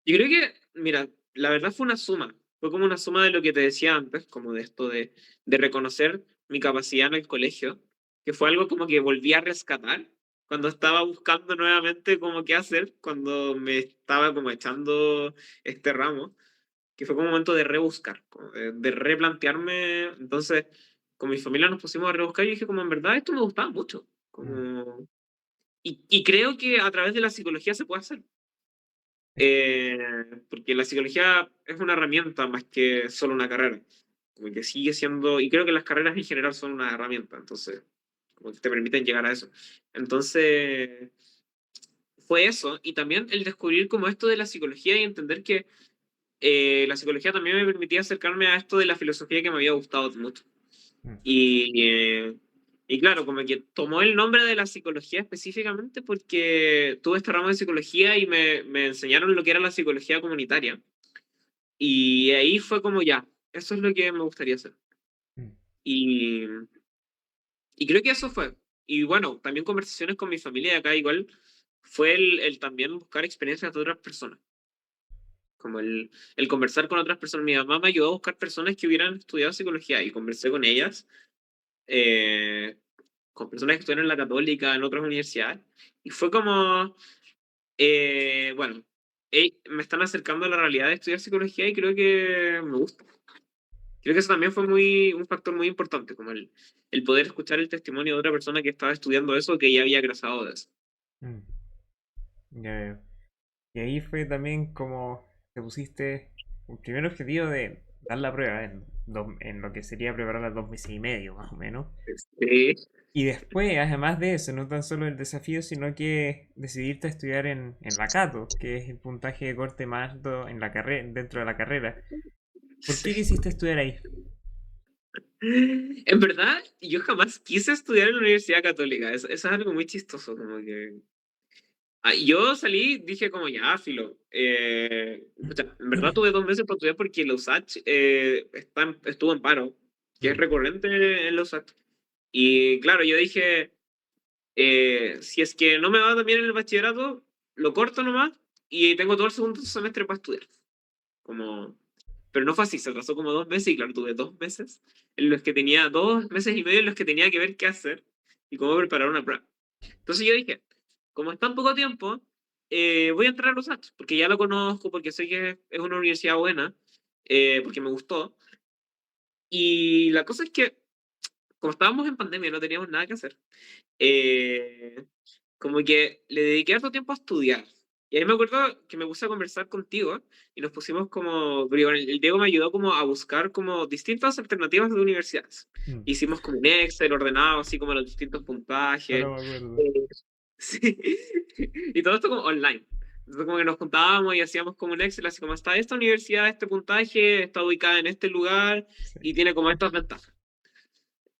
Yo creo que, mira, la verdad fue una suma. Fue como una suma de lo que te decía antes, como de esto de reconocer mi capacidad en el colegio, que fue algo como que volví a rescatar cuando estaba buscando nuevamente como qué hacer, cuando me estaba como echando este ramo, que fue como un momento de rebuscar, como de replantearme. Entonces, con mi familia nos pusimos a rebuscar y dije como en verdad esto me gustaba mucho. Mm. Como... y creo que a través de la psicología se puede hacer. Eh, Porque la psicología es una herramienta más que solo una carrera. Como que sigue siendo, y creo que las carreras en general son una herramienta, entonces, como que te permiten llegar a eso. Entonces, fue eso, y también el descubrir como esto de la psicología y entender que la psicología también me permitía acercarme a esto de la filosofía que me había gustado mucho. Mm, Y claro, como que tomó el nombre de la psicología específicamente porque tuve este ramo de psicología y me enseñaron lo que era la psicología comunitaria. Y ahí fue como ya, eso es lo que me gustaría hacer. mm, Y, y creo que eso fue. Y bueno, también conversaciones con mi familia de acá igual fue el también buscar experiencias de otras personas. Como el conversar con otras personas. Mi mamá me ayudó a buscar personas que hubieran estudiado psicología y conversé con ellas, eh, con personas que estudiaron en la Católica, en otras universidades. Y fue como, bueno, me están acercando a la realidad de estudiar psicología y creo que me gusta. Creo que eso también fue un factor muy importante, como el poder escuchar el testimonio de otra persona que estaba estudiando eso, que ya había egresado de eso. mm. Ya veo. Y ahí fue también como te pusiste un primer objetivo de dar la prueba en lo que sería preparar las 2 meses y medio, más o menos. Sí, Y después, además de eso, no tan solo el desafío, sino que decidiste estudiar en la Cato, que es el puntaje de corte más alto en la carrera, dentro de la carrera. ¿Por qué sí. quisiste estudiar ahí? En verdad, yo jamás quise estudiar en la Universidad Católica. Eso es algo muy chistoso, como que... yo salí, dije como ya, filo. Pucha, en verdad tuve 2 meses para estudiar porque la USACH estuvo en paro, que es Mm, recurrente en la USACH. Y claro, yo dije, si es que no me va tan bien en el bachillerato, lo corto nomás y tengo todo el segundo semestre para estudiar. Como... Pero no fue así, se atrasó como 2 meses y claro, tuve 2 meses en los que tenía 2 meses y medio en los que tenía que ver qué hacer y cómo preparar una prueba. Entonces yo dije, como está en poco tiempo, voy a entrar a los Andes, porque ya lo conozco, porque sé que es una universidad buena, porque me gustó. Y la cosa es que, como estábamos en pandemia, no teníamos nada que hacer, eh, como que le dediqué harto tiempo a estudiar. Y ahí me acuerdo que me puse a conversar contigo y nos pusimos como, porque bueno, el Diego me ayudó como a buscar como distintas alternativas de universidades. mm, Hicimos como un Excel ordenado, así como los distintos ahora puntajes. me acuerdo. Eh, sí. Y todo esto como online. Entonces como que nos juntábamos y hacíamos como un Excel, así como está esta universidad, este puntaje, está ubicada en este lugar Sí. y tiene como estas ventajas.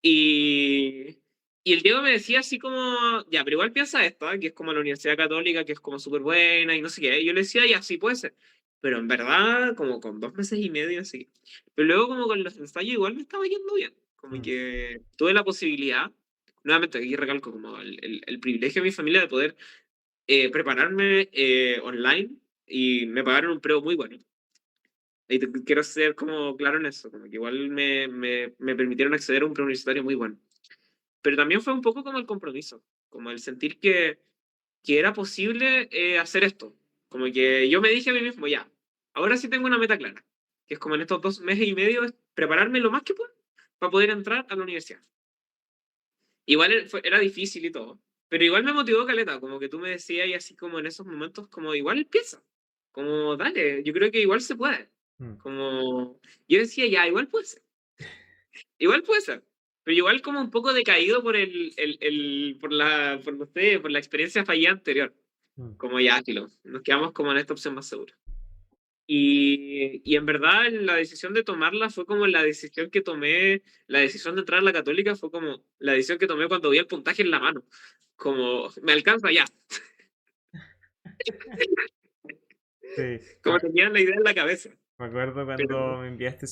Y, y el Diego me decía así como, ya, pero igual piensa esto, que es como la Universidad Católica, que es como súper buena y no sé qué. Y yo le decía, ya, sí puede ser. Pero en verdad, como con 2 meses y medio, así. Pero luego como con los ensayos igual me estaba yendo bien. Como Mm, que tuve la posibilidad, nuevamente aquí recalco como el privilegio de mi familia de poder prepararme online y me pagaron un preo muy bueno. Y quiero ser como claro en eso, como que igual me permitieron acceder a un preuniversitario muy bueno. Pero también fue un poco como el compromiso, como el sentir que era posible hacer esto. Como que yo me dije a mí mismo, ya, ahora sí tengo una meta clara, que es como en estos 2 meses y medio es prepararme lo más que pueda para poder entrar a la universidad. Igual era difícil y todo, pero igual me motivó caleta, como que tú me decías y así como en esos momentos, como igual piensa, como dale, yo creo que igual se puede. mm. Como yo decía, ya, igual puede ser, pero igual como un poco decaído por no sé, por la experiencia fallida anterior, Mm. como ya, filo, nos quedamos como en esta opción más segura. Y en verdad la decisión de tomarla fue como la decisión que tomé, la decisión de entrar a la Católica fue como la decisión que tomé cuando vi el puntaje en la mano, como me alcanza ya, Sí, como tenía la idea en la cabeza. me acuerdo Pero cuando me enviaste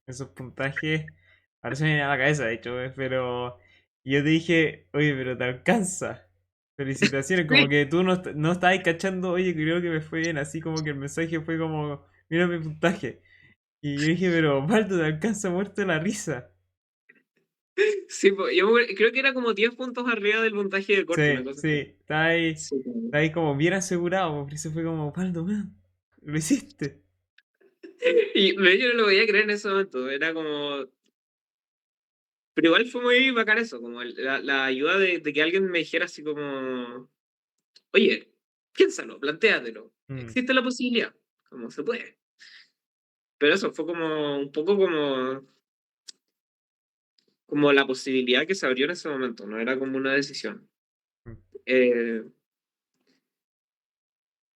esos puntajes. Ahora se me viene a la cabeza, de hecho, pero yo te dije, oye, pero te alcanza. Felicitaciones, como sí, que tú no estabas cachando, oye, creo que me fue bien, así como que el mensaje fue como, mira mi puntaje. Y yo dije, pero Baldo, te alcanza muerto de la risa. sí, creo que era como 10 puntos arriba del puntaje de corte, una Sí, cosa sí, así. Sí. está ahí como bien asegurado, por eso fue como, Baldo, man, lo hiciste. Y yo no lo podía creer en ese momento, era como... Pero igual fue muy bacán eso, como la ayuda de que alguien me dijera así como, oye, piénsalo, plantéatelo, Mm, existe la posibilidad, como se puede. Pero eso fue como un poco como la posibilidad que se abrió en ese momento, no era como una decisión. mm, Eh,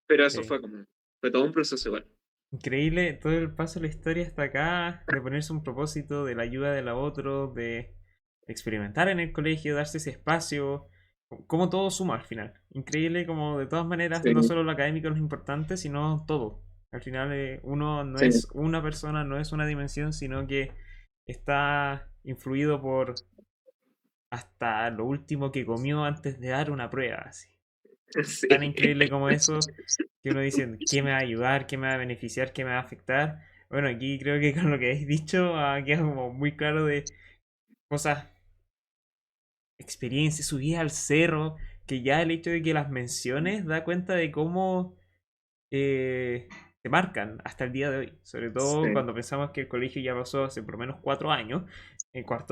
pero eso sí. fue todo un proceso igual. Increíble todo el paso de la historia hasta acá, de ponerse un propósito, de la ayuda de la otro, de experimentar en el colegio, darse ese espacio, como todo suma al final. Increíble como de todas maneras no Sí, solo lo académico es lo importante, sino todo. Al final uno no sí, es una persona, no es una dimensión, sino que está influido por hasta lo último que comió antes de dar una prueba. Así. Tan sí, increíble como eso, que uno dice, ¿qué me va a ayudar? ¿Qué me va a beneficiar? ¿Qué me va a afectar? Bueno, aquí creo que con lo que habéis dicho queda como muy claro de cosas, experiencias, subida al cerro, que ya el hecho de que las menciones da cuenta de cómo te marcan hasta el día de hoy. Sobre todo sí, cuando pensamos que el colegio ya pasó hace por lo menos 4 años,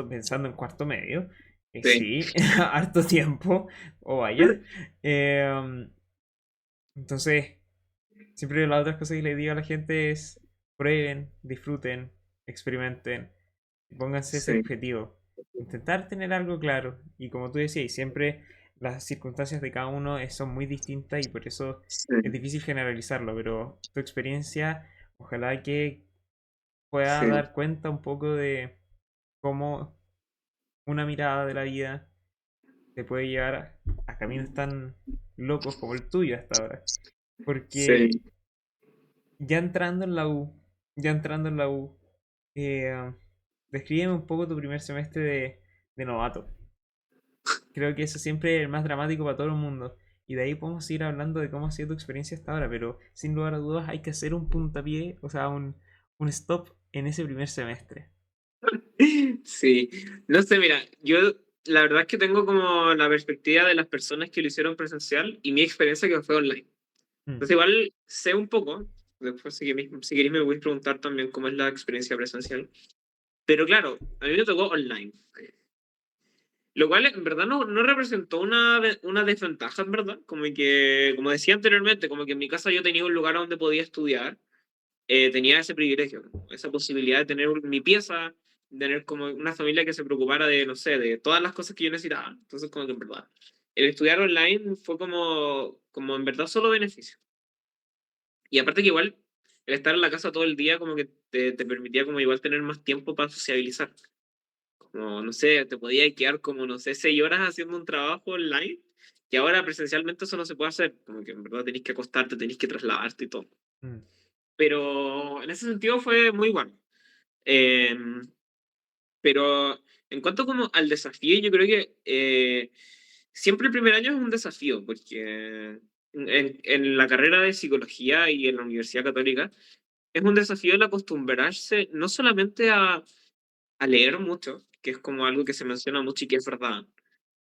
pensando en cuarto medio. sí, Sí, harto tiempo, o vaya. Eh, entonces, siempre las otras cosas que le digo a la gente es prueben, disfruten, experimenten, pónganse ese sí, objetivo. Intentar tener algo claro. Y como tú decías, siempre las circunstancias de cada uno son muy distintas y por eso sí, es difícil generalizarlo. Pero tu experiencia, ojalá que pueda sí, dar cuenta un poco de cómo una mirada de la vida te puede llevar a caminos tan locos como el tuyo hasta ahora. sí. Porque ya entrando en la U, ya entrando en la U, eh, descríbeme un poco tu primer semestre de novato. Creo que eso siempre es el más dramático para todo el mundo. Y de ahí podemos ir hablando de cómo ha sido tu experiencia hasta ahora, pero sin lugar a dudas hay que hacer un puntapié, o sea, un stop en ese primer semestre. Sí, no sé, mira, yo la verdad es que tengo como la perspectiva de las personas que lo hicieron presencial y mi experiencia que fue online. Mm, Entonces igual sé un poco, después si queréis me voy a preguntar también cómo es la experiencia presencial. Pero claro, a mí me tocó online, lo cual en verdad no representó una desventaja, en verdad, como que, como decía anteriormente, como que en mi casa yo tenía un lugar donde podía estudiar, tenía ese privilegio, ¿no? Esa posibilidad de tener mi pieza, tener como una familia que se preocupara de, no sé, de todas las cosas que yo necesitaba. Entonces, como que en verdad, el estudiar online fue como en verdad solo beneficio. Y aparte que igual, el estar en la casa todo el día como que te permitía como igual tener más tiempo para sociabilizar. Como, no sé, te podía quedar como, no sé, 6 horas haciendo un trabajo online, que ahora presencialmente eso no se puede hacer. Como que en verdad tenés que acostarte, tenés que trasladarte y todo. mm, Pero en ese sentido fue muy bueno. Eh, pero en cuanto como al desafío, yo creo que siempre el primer año es un desafío, porque en la carrera de psicología y en la Universidad Católica es un desafío el acostumbrarse no solamente a leer mucho, que es como algo que se menciona mucho y que es verdad,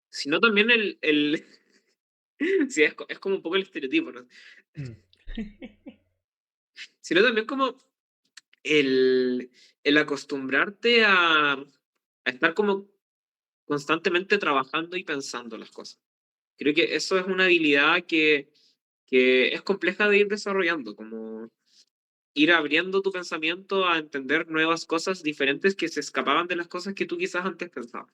sino también sí, es como un poco el estereotipo, ¿no? mm. Sino también como el, el acostumbrarte a estar como constantemente trabajando y pensando las cosas. Creo que eso es una habilidad que es compleja de ir desarrollando, como ir abriendo tu pensamiento a entender nuevas cosas diferentes que se escapaban de las cosas que tú quizás antes pensabas.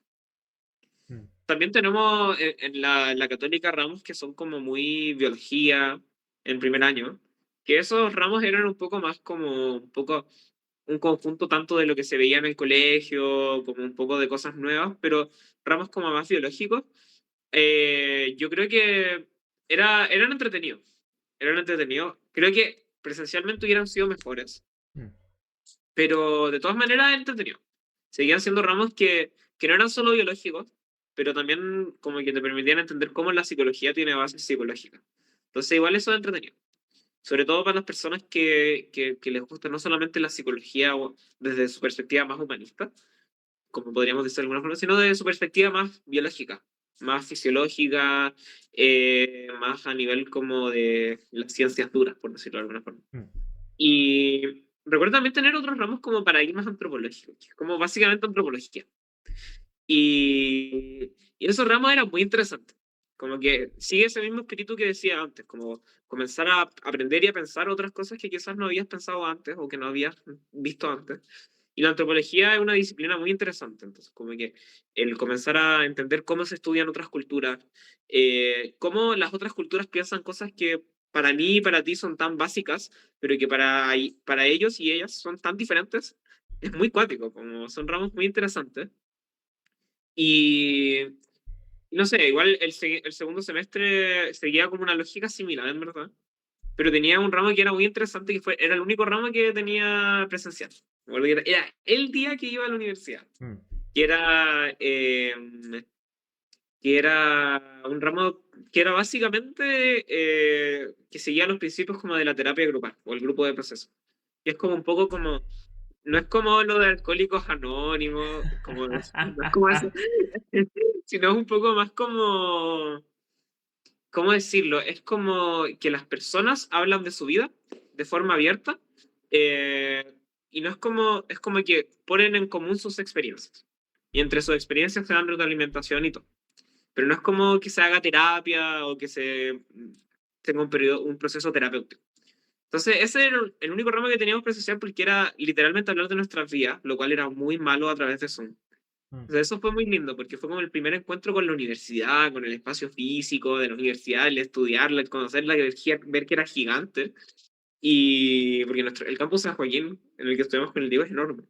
Mm, También tenemos en la Católica ramos que son como muy biología en primer año, que esos ramos eran un poco más como un poco un conjunto tanto de lo que se veía en el colegio, como un poco de cosas nuevas, pero ramos como más biológicos, yo creo que eran entretenidos. Eran entretenidos. Creo que presencialmente hubieran sido mejores, mm, pero de todas maneras entretenidos. Seguían siendo ramos que no eran solo biológicos, pero también como que te permitían entender cómo la psicología tiene bases psicológicas. Entonces igual eso es entretenido. Sobre todo para las personas que les gusta no solamente la psicología desde su perspectiva más humanista, como podríamos decir de alguna forma, sino de su perspectiva más biológica, más fisiológica, más a nivel como de las ciencias duras, por decirlo de alguna forma. mm. Y recuerdo también tener otros ramos como paradigmas antropológicos, como básicamente antropología. Y esos ramos eran muy interesantes. Como que sigue ese mismo espíritu que decía antes, como comenzar a aprender y a pensar otras cosas que quizás no habías pensado antes o que no habías visto antes. Y la antropología es una disciplina muy interesante, entonces, como que el comenzar a entender cómo se estudian otras culturas, cómo las otras culturas piensan cosas que para mí y para ti son tan básicas, pero que para ellos y ellas son tan diferentes, es muy cuático, como son ramos muy interesantes. Y no sé, igual el segundo semestre seguía como una lógica similar, en verdad, pero tenía un ramo que era muy interesante, era el único ramo que tenía presencial. Me acuerdo que era el día que iba a la universidad, Mm. que era, que era un ramo que era básicamente que seguía los principios como de la terapia grupal o el grupo de proceso. Y es como un poco como, no es como lo de Alcohólicos Anónimos, como, no es como eso, sino es un poco más como, ¿cómo decirlo? Es como que las personas hablan de su vida de forma abierta eh, y no es como que ponen en común sus experiencias. Y entre sus experiencias se dan retroalimentación y todo. Pero no es como que se haga terapia o que se tenga un proceso terapéutico. Entonces, ese era el único ramo que teníamos presencial porque era literalmente hablar de nuestras vidas, lo cual era muy malo a través de Zoom. Mm. O sea, eso fue muy lindo porque fue como el primer encuentro con la universidad, con el espacio físico de la universidad, el estudiarla, el conocerla, ver que era gigante. Y porque el campus San Joaquín, en el que estudiamos con el Diego, es enorme.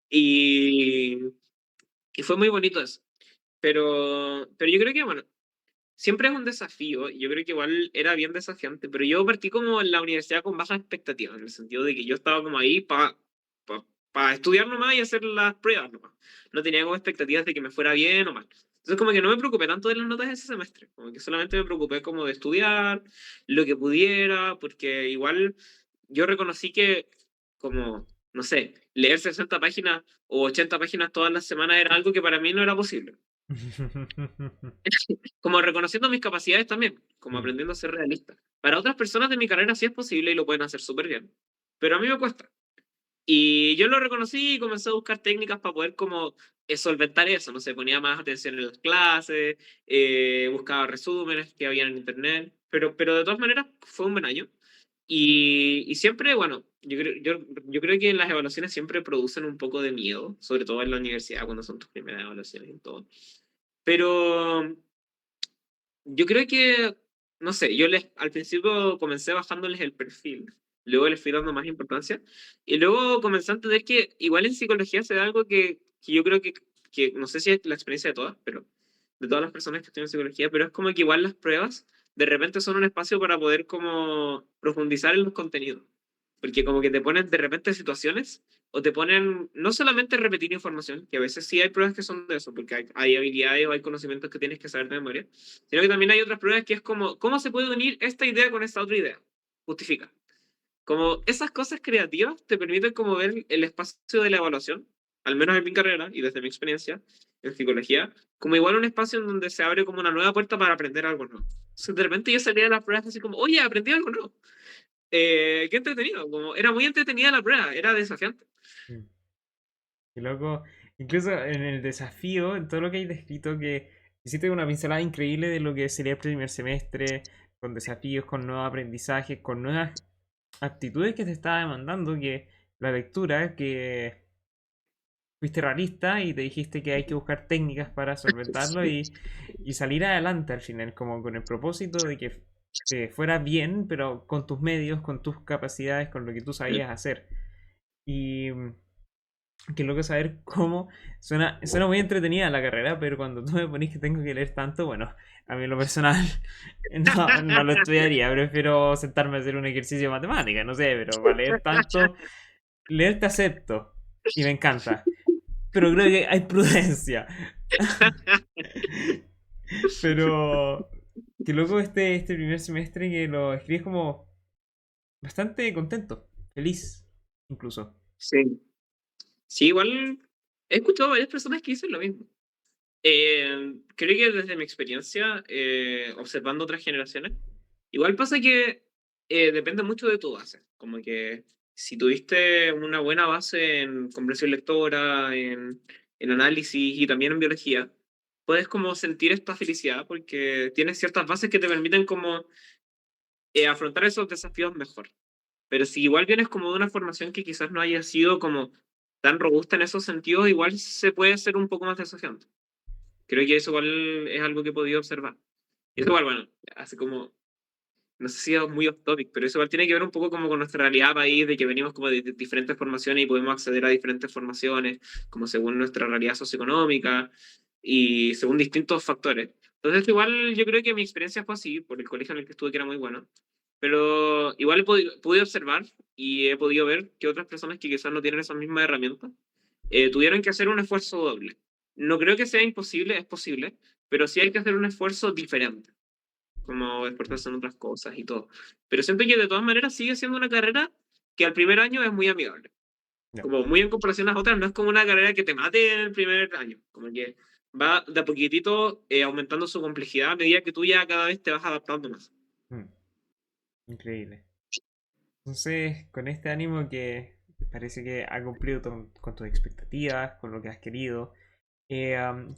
Y, y fue muy bonito eso. Pero yo creo que, bueno, siempre es un desafío, y yo creo que igual era bien desafiante, pero yo partí como en la universidad con bajas expectativas, en el sentido de que yo estaba como ahí para estudiar nomás y hacer las pruebas nomás. No tenía como expectativas de que me fuera bien o mal. Entonces como que no me preocupé tanto de las notas de ese semestre, como que solamente me preocupé como de estudiar lo que pudiera, porque igual yo reconocí que como, no sé, leer 60 páginas o 80 páginas todas las semanas era algo que para mí no era posible, como reconociendo mis capacidades también, como Mm. aprendiendo a ser realista. Para otras personas de mi carrera sí es posible y lo pueden hacer súper bien, pero a mí me cuesta. Y yo lo reconocí y comencé a buscar técnicas para poder como solventar eso, no sé, ponía más atención en las clases, buscaba resúmenes que había en internet, pero de todas maneras fue un buen año. Y siempre, bueno, yo creo que las evaluaciones siempre producen un poco de miedo, sobre todo en la universidad cuando son tus primeras evaluaciones y todo. Pero yo creo que, no sé, al principio comencé bajándoles el perfil, luego les fui dando más importancia, y luego comencé a entender que igual en psicología se da algo que yo creo que no sé si es la experiencia de todas, pero de todas las personas que estudian psicología, pero es como que igual las pruebas de repente son un espacio para poder como profundizar en los contenidos, porque como que te ponen de repente situaciones o te ponen no solamente repetir información, que a veces sí hay pruebas que son de eso, porque hay habilidades o hay conocimientos que tienes que saber de memoria, sino que también hay otras pruebas que es como, ¿cómo se puede unir esta idea con esta otra idea? Justifica. Como esas cosas creativas te permiten como ver el espacio de la evaluación, al menos en mi carrera y desde mi experiencia en psicología, como igual un espacio en donde se abre como una nueva puerta para aprender algo nuevo. Entonces, de repente yo salía de las pruebas así como, oye, aprendí algo nuevo. Qué entretenido, como era muy entretenida la prueba, era desafiante. Mm. Y luego, incluso en el desafío, en todo lo que hay descrito, que hiciste una pincelada increíble de lo que sería el primer semestre, con desafíos, con nuevos aprendizajes, con nuevas aptitudes que te estaba demandando, que la lectura, que fuiste realista y te dijiste que hay que buscar técnicas para solventarlo y salir adelante al final, como con el propósito de que te fuera bien, pero con tus medios, con tus capacidades, con lo que tú sabías hacer. Y qué loco saber cómo suena muy entretenida la carrera, pero cuando tú me ponís que tengo que leer tanto, bueno, a mí en lo personal no lo estudiaría, prefiero sentarme a hacer un ejercicio de matemática, no sé, pero para leer tanto, leer te acepto y me encanta, pero creo que hay prudencia. Pero qué loco este primer semestre que lo escribes como bastante contento, feliz incluso. Sí, sí, igual he escuchado a varias personas que dicen lo mismo. Creo que desde mi experiencia, observando otras generaciones, igual pasa que depende mucho de tu base. Como que si tuviste una buena base en comprensión lectora, en análisis y también en biología, puedes como sentir esta felicidad porque tienes ciertas bases que te permiten como afrontar esos desafíos mejor. Pero si igual vienes como de una formación que quizás no haya sido como tan robusta en esos sentidos, igual se puede ser un poco más desafiante. Creo que eso igual es algo que he podido observar. Y eso igual, bueno, hace como no sé si es muy off topic, pero eso igual tiene que ver un poco como con nuestra realidad país, de que venimos como de diferentes formaciones y podemos acceder a diferentes formaciones, como según nuestra realidad socioeconómica y según distintos factores. Entonces, igual yo creo que mi experiencia fue así, por el colegio en el que estuve, que era muy bueno. Pero igual pude observar y he podido ver que otras personas que quizás no tienen esas mismas herramientas tuvieron que hacer un esfuerzo doble. No creo que sea imposible, es posible, pero sí hay que hacer un esfuerzo diferente, como Mm, esforzarse en otras cosas y todo. Pero siento que de todas maneras sigue siendo una carrera que al primer año es muy amigable. ya. Como muy en comparación a las otras, no es como una carrera que te mate en el primer año. Como que va de a poquitito aumentando su complejidad a medida que tú ya cada vez te vas adaptando más. Mm, increíble. Entonces, con este ánimo que parece que ha cumplido con tus expectativas, con lo que has querido,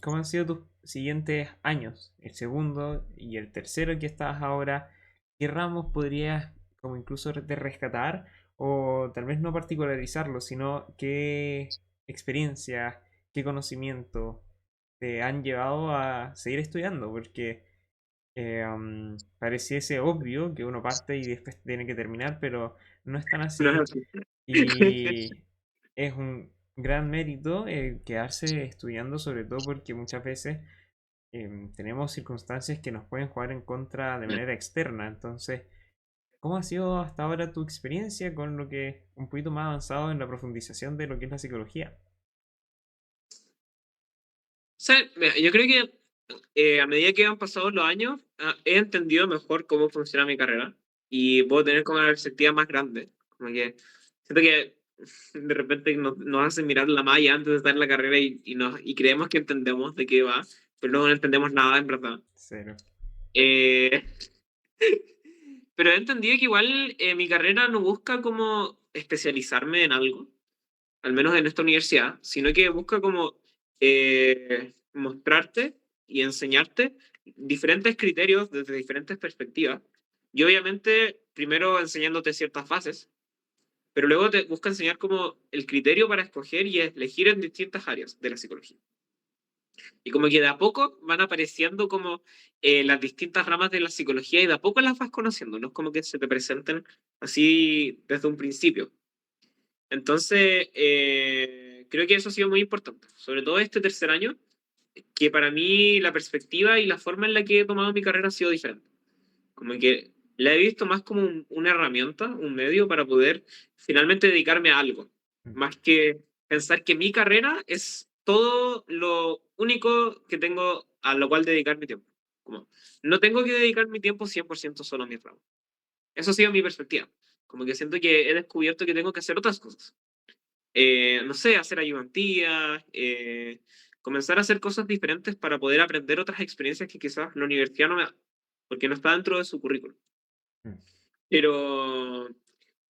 ¿cómo han sido tus siguientes años? El segundo y el tercero que estás ahora, ¿qué ramos podrías como incluso de rescatar o tal vez no particularizarlo, sino qué experiencias, qué conocimiento te han llevado a seguir estudiando? Porque pareciese obvio que uno parte y después tiene que terminar, pero no es tan No es así. así. Y es un gran mérito quedarse estudiando, sobre todo porque muchas veces tenemos circunstancias que nos pueden jugar en contra de manera externa. Entonces, ¿cómo ha sido hasta ahora tu experiencia con lo que un poquito más avanzado en la profundización de lo que es la psicología? O sea, mira, yo creo que a medida que han pasado los años, he entendido mejor cómo funciona mi carrera y puedo tener como una perspectiva más grande. Como que siento que de repente nos hacen mirar la malla antes de estar en la carrera y creemos que entendemos de qué va, pero luego no entendemos nada en verdad. Cero. Eh, pero he entendido que igual mi carrera no busca como especializarme en algo, al menos en esta universidad, sino que busca como mostrarte y enseñarte diferentes criterios desde diferentes perspectivas. Y obviamente, primero enseñándote ciertas fases, pero luego te busca enseñar como el criterio para escoger y elegir en distintas áreas de la psicología. Y como que de a poco van apareciendo como las distintas ramas de la psicología y de a poco las vas conociendo, no es como que se te presenten así desde un principio. Entonces, creo que eso ha sido muy importante, sobre todo este tercer año, que para mí la perspectiva y la forma en la que he tomado mi carrera ha sido diferente. Como que la he visto más como una herramienta, un medio para poder finalmente dedicarme a algo, Mm, más que pensar que mi carrera es todo lo único que tengo a lo cual dedicar mi tiempo. Como, no tengo que dedicar mi tiempo 100% solo a mi ramo. Eso ha sido mi perspectiva. Como que siento que he descubierto que tengo que hacer otras cosas, no sé, hacer ayudantías, comenzar a hacer cosas diferentes para poder aprender otras experiencias que quizás la universidad no me da, porque no está dentro de su currículum. mm, Pero,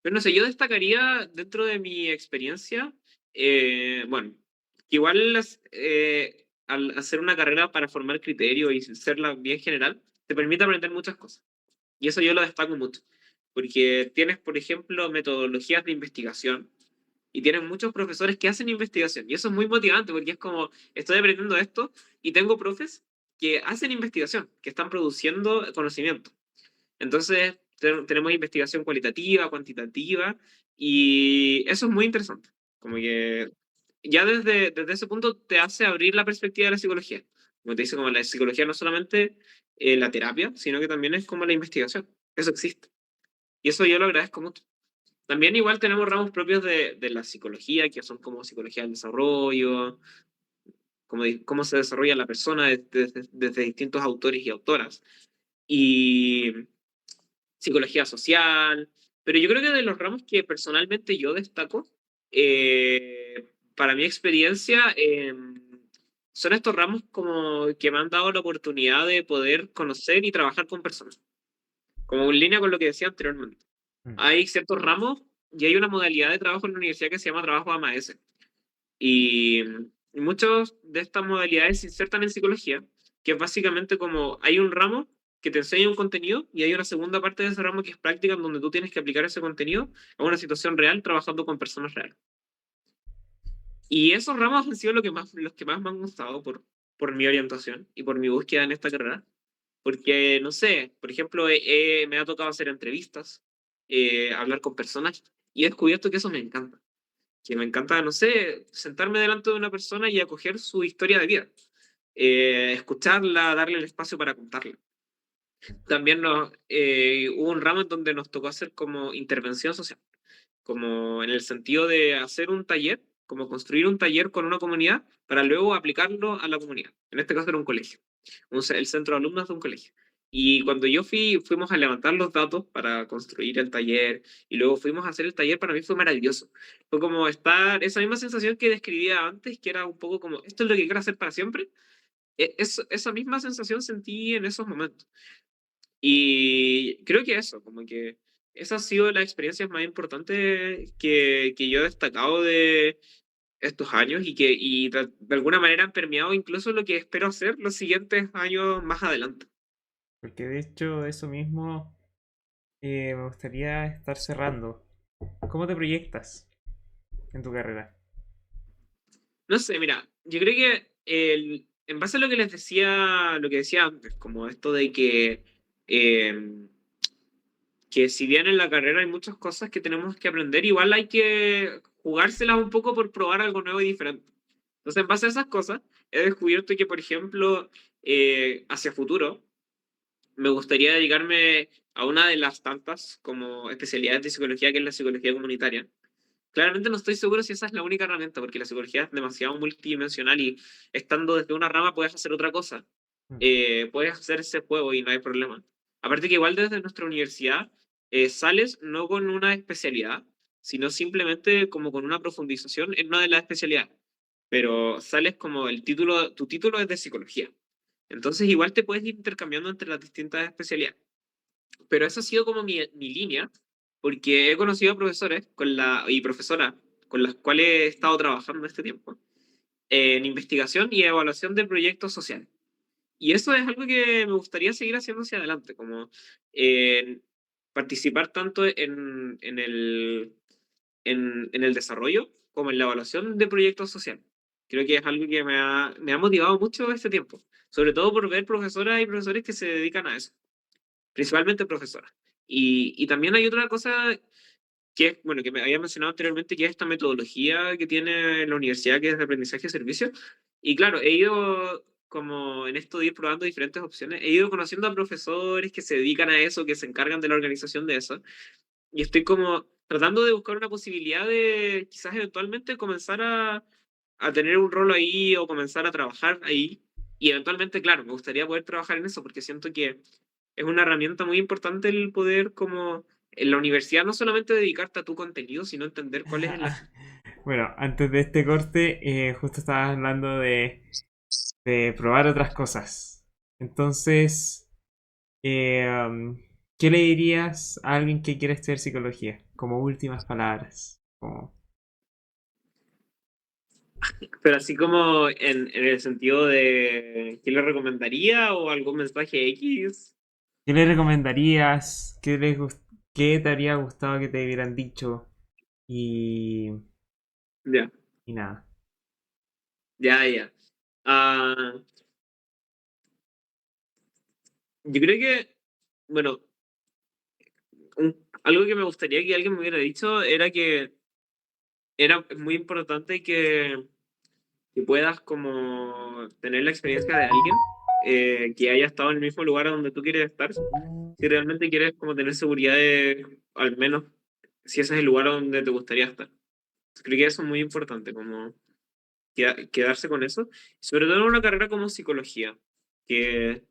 pero no sé, yo destacaría dentro de mi experiencia, bueno, que igual al hacer una carrera para formar criterio y serla bien general, te permite aprender muchas cosas. Y eso yo lo destaco mucho, porque tienes, por ejemplo, metodologías de investigación y tienen muchos profesores que hacen investigación. Y eso es muy motivante porque es como, estoy aprendiendo esto y tengo profes que hacen investigación, que están produciendo conocimiento. Entonces, tenemos investigación cualitativa, cuantitativa, y eso es muy interesante. Como mm, que ya desde ese punto te hace abrir la perspectiva de la psicología. Como te dice, como la psicología no es solamente la terapia, sino que también es como la investigación. Eso existe. Y eso yo lo agradezco mucho. También igual tenemos ramos propios de la psicología, que son como psicología del desarrollo, como cómo se desarrolla la persona desde distintos autores y autoras, y psicología social, pero yo creo que de los ramos que personalmente yo destaco, para mi experiencia, son estos ramos como que me han dado la oportunidad de poder conocer y trabajar con personas, como en línea con lo que decía anteriormente. mm, Hay ciertos ramos y hay una modalidad de trabajo en la universidad que se llama trabajo AMAS. Y, y muchas de estas modalidades se insertan en psicología, que es básicamente como hay un ramo que te enseña un contenido y hay una segunda parte de ese ramo que es práctica en donde tú tienes que aplicar ese contenido a una situación real trabajando con personas reales. Y esos ramos han sido los que más me han gustado por mi orientación y por mi búsqueda en esta carrera. Porque, no sé, por ejemplo, me ha tocado hacer entrevistas, hablar con personas, y he descubierto que eso me encanta. Que me encanta, no sé, sentarme delante de una persona y acoger su historia de vida. Escucharla, darle el espacio para contarla. También hubo un ramo en donde nos tocó hacer como intervención social, como en el sentido de hacer un taller, como construir un taller con una comunidad para luego aplicarlo a la comunidad. En este caso era un colegio, el centro de alumnos de un colegio. Y cuando yo fuimos a levantar los datos para construir el taller y luego fuimos a hacer el taller, para mí fue maravilloso. Fue como estar, esa misma sensación que describía antes, que era un poco como, esto es lo que quiero hacer para siempre. Esa misma sensación sentí en esos momentos. Y creo que eso, como que esa ha sido la experiencia más importante que yo he destacado de estos años y de alguna manera han permeado incluso lo que espero hacer los siguientes años más adelante. Porque de hecho eso mismo me gustaría estar cerrando. ¿Cómo te proyectas en tu carrera? No sé, mira, yo creo que en base a lo que les decía, lo que decía antes, como esto de eh, que si bien en la carrera hay muchas cosas que tenemos que aprender, igual hay que jugárselas un poco por probar algo nuevo y diferente. Entonces, en base a esas cosas, he descubierto que, por ejemplo, hacia futuro, me gustaría dedicarme a una de las tantas como especialidades de psicología, que es la psicología comunitaria. Claramente no estoy seguro si esa es la única herramienta, porque la psicología es demasiado multidimensional y estando desde una rama puedes hacer otra cosa. Mm. Puedes hacer ese juego y no hay problema. Aparte que igual desde nuestra universidad sales no con una especialidad, sino simplemente como con una profundización en una de las especialidades. Pero sales como tu título es de psicología. Entonces igual te puedes ir intercambiando entre las distintas especialidades. Pero esa ha sido como mi línea, porque he conocido a profesores y profesoras con las cuales he estado trabajando este tiempo en investigación y evaluación de proyectos sociales. Y eso es algo que me gustaría seguir haciendo hacia adelante, como eh, participar tanto en el desarrollo como en la evaluación de proyectos sociales. Creo que es algo que me ha motivado mucho este tiempo, sobre todo por ver profesoras y profesores que se dedican a eso, principalmente profesoras. Y también hay otra cosa que es, bueno, que me había mencionado anteriormente, que es esta metodología que tiene la universidad, que es de aprendizaje de servicio. Y claro, he ido como en esto de ir probando diferentes opciones, he ido conociendo a profesores que se dedican a eso, que se encargan de la organización de eso, y estoy como tratando de buscar una posibilidad de quizás eventualmente comenzar a tener un rol ahí o comenzar a trabajar ahí. Y eventualmente, claro, me gustaría poder trabajar en eso porque siento que es una herramienta muy importante el poder como en la universidad no solamente dedicarte a tu contenido, sino entender cuál es la... Bueno, antes de este corte, justo estabas hablando de probar otras cosas. Entonces, ¿qué le dirías a alguien que quiere estudiar psicología? Como últimas palabras. Pero así como en el sentido de ¿qué le recomendaría o algún mensaje X? ¿Qué le recomendarías? ¿Qué te habría gustado que te hubieran dicho? Y, Ya, y nada. ya, ya. Ah, yo creo que, bueno, algo que me gustaría que alguien me hubiera dicho era que era muy importante que puedas como tener la experiencia de alguien que haya estado en el mismo lugar a donde tú quieres estar. Si realmente quieres como tener seguridad de, al menos, si ese es el lugar donde te gustaría estar. Creo que eso es muy importante, como quedarse con eso. Sobre todo en una carrera como psicología, que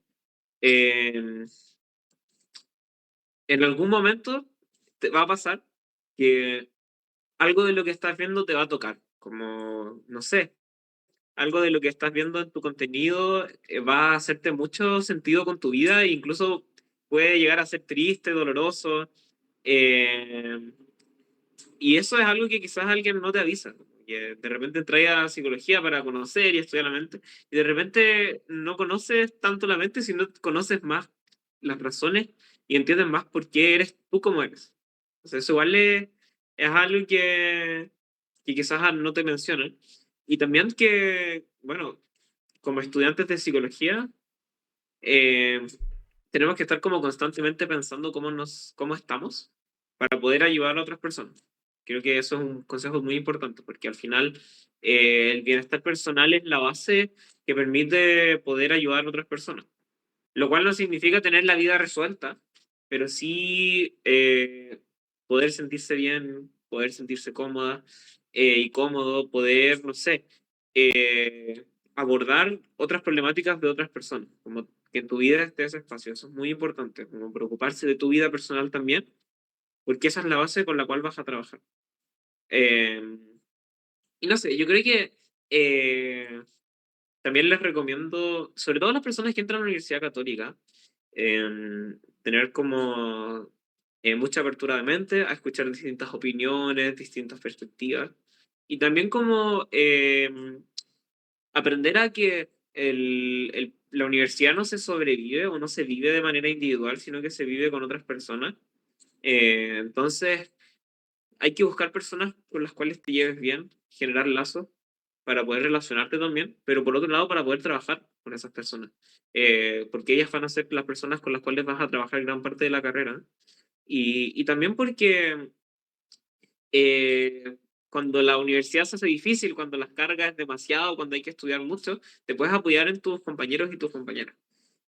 eh, en algún momento te va a pasar que algo de lo que estás viendo te va a tocar, como, no sé, algo de lo que estás viendo en tu contenido va a hacerte mucho sentido con tu vida e incluso puede llegar a ser triste, doloroso. eh, y eso es algo que quizás alguien no te avisa, que de repente trae a psicología para conocer y estudiar la mente, y de repente no conoces tanto la mente, sino conoces más las razones y entiendes más por qué eres tú como eres. Entonces, eso igual es algo que quizás no te mencionan. Y también que, bueno, como estudiantes de psicología, tenemos que estar como constantemente pensando cómo estamos para poder ayudar a otras personas. Creo que eso es un consejo muy importante, porque al final el bienestar personal es la base que permite poder ayudar a otras personas. Lo cual no significa tener la vida resuelta, pero sí poder sentirse bien, poder sentirse cómoda y cómodo, poder, no sé, abordar otras problemáticas de otras personas, como que en tu vida esté ese espacio. Eso es muy importante, como preocuparse de tu vida personal también, porque esa es la base con la cual vas a trabajar. Eh, y no sé, yo creo que también les recomiendo, sobre todo a las personas que entran a la Universidad Católica, tener como mucha apertura de mente a escuchar distintas opiniones, distintas perspectivas, y también como aprender a que la universidad no se sobrevive o no se vive de manera individual, sino que se vive con otras personas. Entonces, hay que buscar personas con las cuales te lleves bien, generar lazos para poder relacionarte también, pero por otro lado para poder trabajar con esas personas. Porque ellas van a ser las personas con las cuales vas a trabajar gran parte de la carrera. Y también porque cuando la universidad se hace difícil, cuando las cargas es demasiado, cuando hay que estudiar mucho, te puedes apoyar en tus compañeros y tus compañeras.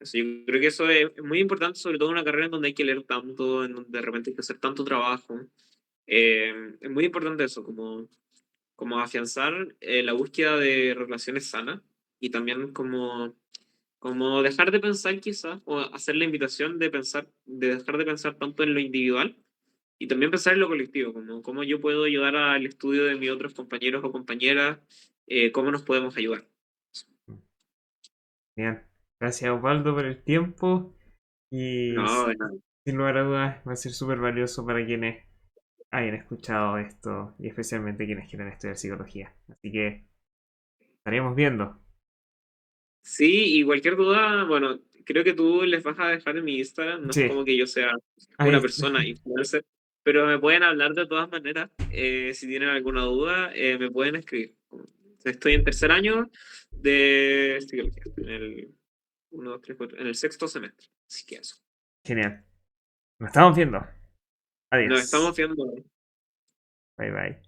Así, yo creo que eso es muy importante, sobre todo en una carrera en donde hay que leer tanto, en donde de repente hay que hacer tanto trabajo. Es muy importante eso, como afianzar la búsqueda de relaciones sanas y también como dejar de pensar quizás, o hacer la invitación de pensar, de dejar de pensar tanto en lo individual y también pensar en lo colectivo, como cómo yo puedo ayudar al estudio de mis otros compañeros o compañeras, cómo nos podemos ayudar. Bien. Gracias, Osvaldo, por el tiempo. Y No, de nada. sin lugar a dudas va a ser súper valioso para quienes hayan escuchado esto y especialmente quienes quieran estudiar psicología. Así que estaremos viendo. Sí, y cualquier duda, bueno, creo que tú les vas a dejar en mi Instagram, no es Sí, como que yo sea una ahí. persona influencer, pero me pueden hablar de todas maneras, si tienen alguna duda, me pueden escribir. Estoy en tercer año de psicología, en el 1, 2, 3, 4, en el sexto semestre, así que eso. Genial. Nos estamos viendo. Nos Adiós. estamos viendo. Bye bye.